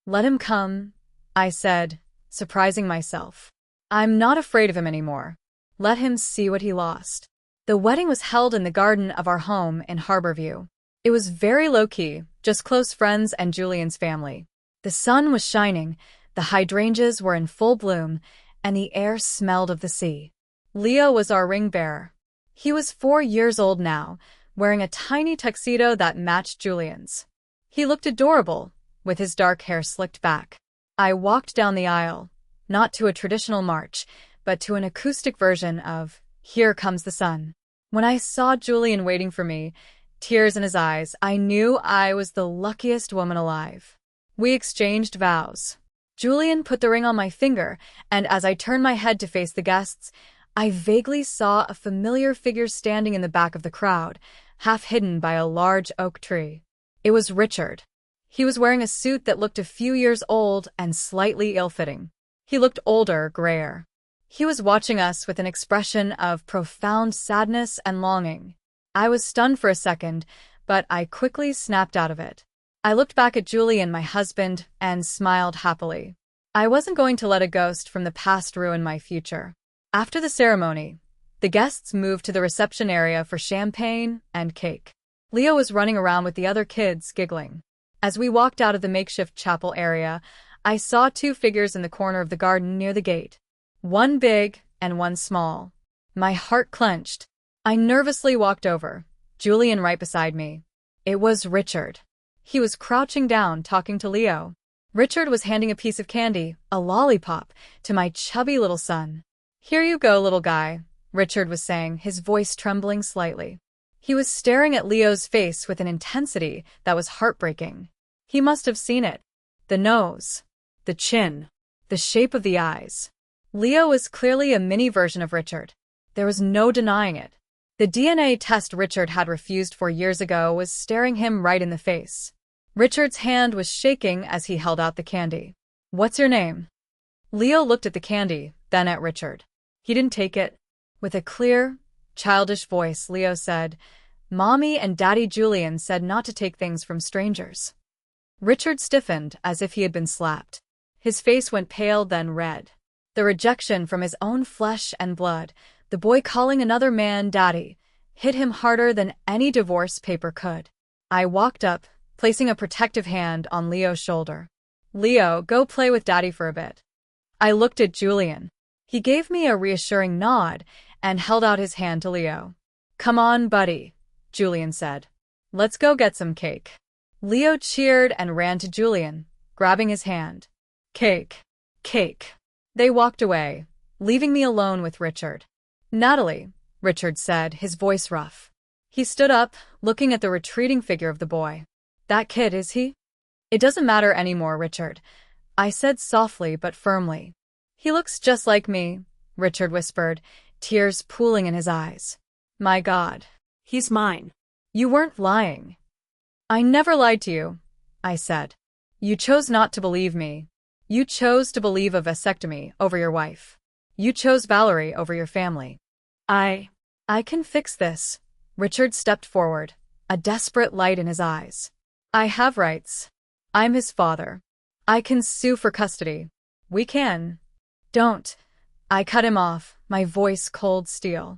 [SPEAKER 1] "Let him come," I said, surprising myself. I'm not afraid of him anymore. Let him see what he lost. The wedding was held in the garden of our home in Harborview. It was very low-key, just close friends and Julian's family. The sun was shining, the hydrangeas were in full bloom, and the air smelled of the sea. Leo was our ring bearer. He was 4 years old now, wearing a tiny tuxedo that matched Julian's. He looked adorable, with his dark hair slicked back. I walked down the aisle, not to a traditional march, but to an acoustic version of Here Comes the Sun. When I saw Julian waiting for me, tears in his eyes, I knew I was the luckiest woman alive. We exchanged vows. Julian put the ring on my finger, and as I turned my head to face the guests, I vaguely saw a familiar figure standing in the back of the crowd, half hidden by a large oak tree. It was Richard. He was wearing a suit that looked a few years old and slightly ill-fitting. He looked older, grayer. He was watching us with an expression of profound sadness and longing. I was stunned for a second, but I quickly snapped out of it. I looked back at Julian, my husband, and smiled happily. I wasn't going to let a ghost from the past ruin my future. After the ceremony, the guests moved to the reception area for champagne and cake. Leo was running around with the other kids, giggling. As we walked out of the makeshift chapel area, I saw 2 figures in the corner of the garden near the gate. One big and one small. My heart clenched. I nervously walked over, Julian right beside me. It was Richard. He was crouching down, talking to Leo. Richard was handing a piece of candy, a lollipop, to my chubby little son. Here you go, little guy, Richard was saying, his voice trembling slightly. He was staring at Leo's face with an intensity that was heartbreaking. He must have seen it. The nose, the chin, the shape of the eyes. Leo was clearly a mini version of Richard. There was no denying it. The DNA test Richard had refused 4 years ago was staring him right in the face. Richard's hand was shaking as he held out the candy. What's your name? Leo looked at the candy, then at Richard. He didn't take it. With a clear, childish voice, Leo said, Mommy and Daddy Julian said not to take things from strangers. Richard stiffened as if he had been slapped. His face went pale, then red. The rejection from his own flesh and blood, the boy calling another man daddy, hit him harder than any divorce paper could. I walked up, placing a protective hand on Leo's shoulder. Leo, go play with Daddy for a bit. I looked at Julian. He gave me a reassuring nod and held out his hand to Leo. Come on, buddy, Julian said. Let's go get some cake. Leo cheered and ran to Julian, grabbing his hand. Cake. Cake. They walked away, leaving me alone with Richard. Natalie, Richard said, his voice rough. He stood up, looking at the retreating figure of the boy. That kid, is he? It doesn't matter anymore, Richard, I said softly but firmly. He looks just like me, Richard whispered, tears pooling in his eyes. My God.
[SPEAKER 3] He's mine.
[SPEAKER 1] You weren't lying. I never lied to you, I said. You chose not to believe me. You chose to believe a vasectomy over your wife. You chose Valerie over your family. I can fix this. Richard stepped forward, a desperate light in his eyes. I have rights. I'm his father. I can sue for custody. We can. Don't. I cut him off, my voice cold steel.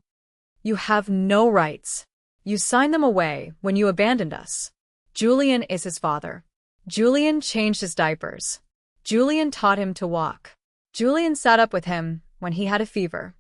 [SPEAKER 1] You have no rights. You signed them away when you abandoned us. Julian is his father. Julian changed his diapers. Julian taught him to walk. Julian sat up with him when he had a fever.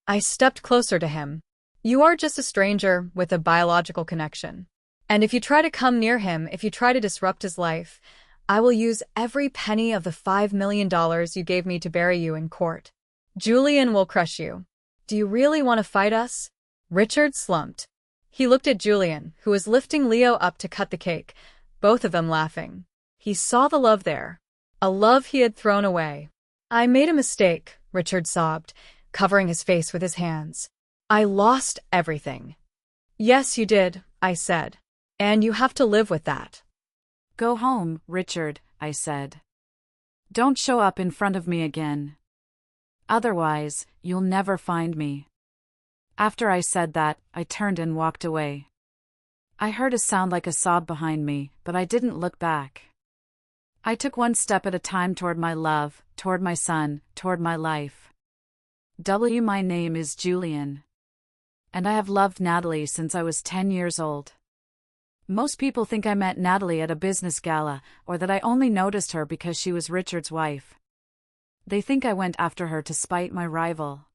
[SPEAKER 1] I stepped closer to him. You are just a stranger with a biological connection. And if you try to come near him, if you try to disrupt his life, I will use every penny of the $5 million you gave me to bury you in court. Julian will crush you. Do you really want to fight us? Richard slumped. He looked at Julian, who was lifting Leo up to cut the cake, both of them laughing. He saw the love there, a love he had thrown away. I made a mistake, Richard sobbed, covering his face with his hands. I lost everything. Yes, you did, I said. And you have to live with that.
[SPEAKER 2] Go home, Richard, I said. Don't show up in front of me again. Otherwise, you'll never find me. After I said that, I turned and walked away. I heard a sound like a sob behind me, but I didn't look back. I took one step at a time toward my love, toward my son, toward my life. My name is Julian. And I have loved Natalie since I was 10 years old. Most people think I met Natalie at a business gala, or that I only noticed her because she was Richard's wife. They think I went after her to spite my rival.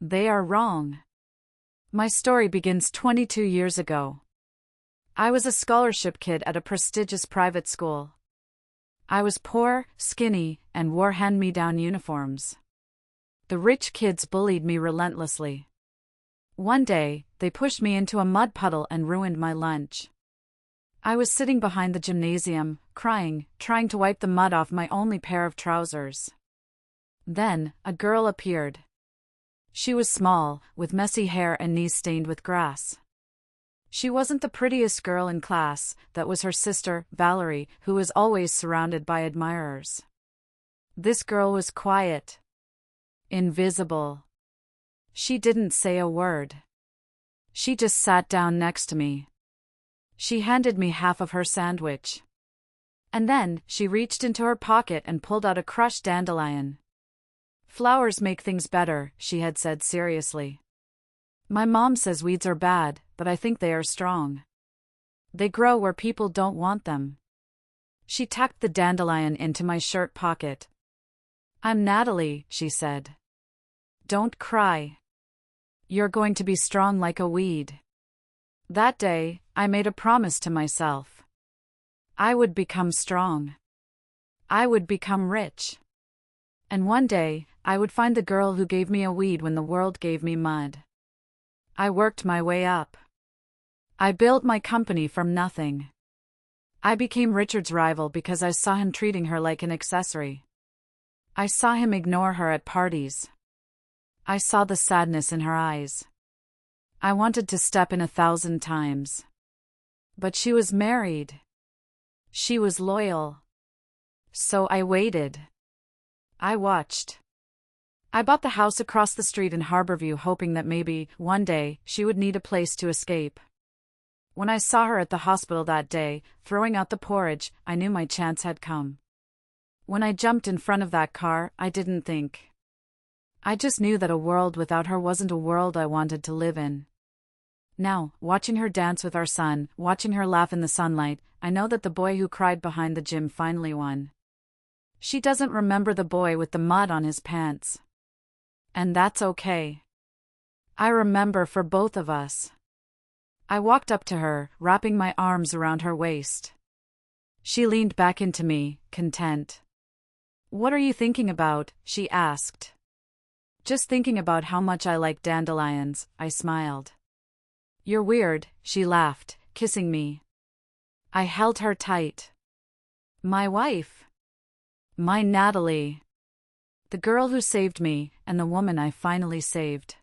[SPEAKER 2] They are wrong. My story begins 22 years ago. I was a scholarship kid at a prestigious private school. I was poor, skinny, and wore hand-me-down uniforms. The rich kids bullied me relentlessly. One day, they pushed me into a mud puddle and ruined my lunch. I was sitting behind the gymnasium, crying, trying to wipe the mud off my only pair of trousers. Then, a girl appeared. She was small, with messy hair and knees stained with grass. She wasn't the prettiest girl in class, that was her sister, Valerie, who was always surrounded by admirers. This girl was quiet. Invisible. She didn't say a word. She just sat down next to me. She handed me half of her sandwich. And then, she reached into her pocket and pulled out a crushed dandelion. "Flowers make things better," she had said seriously. "My mom says weeds are bad, but I think they are strong. They grow where people don't want them." She tucked the dandelion into my shirt pocket. "I'm Natalie," she said. "Don't cry. You're going to be strong like a weed." That day, I made a promise to myself. I would become strong. I would become rich. And one day, I would find the girl who gave me a weed when the world gave me mud. I worked my way up. I built my company from nothing. I became Richard's rival because I saw him treating her like an accessory. I saw him ignore her at parties. I saw the sadness in her eyes. I wanted to step in 1,000 times. But she was married. She was loyal. So I waited. I watched. I bought the house across the street in Harborview, hoping that maybe, one day, she would need a place to escape. When I saw her at the hospital that day, throwing out the porridge, I knew my chance had come. When I jumped in front of that car, I didn't think. I just knew that a world without her wasn't a world I wanted to live in. Now, watching her dance with our son, watching her laugh in the sunlight, I know that the boy who cried behind the gym finally won. She doesn't remember the boy with the mud on his pants. And that's okay. I remember for both of us. I walked up to her, wrapping my arms around her waist. She leaned back into me, content. "What are you thinking about?" she asked. "Just thinking about how much I like dandelions," I smiled. "You're weird," she laughed, kissing me. I held her tight. My wife. My Natalie. The girl who saved me, and the woman I finally saved.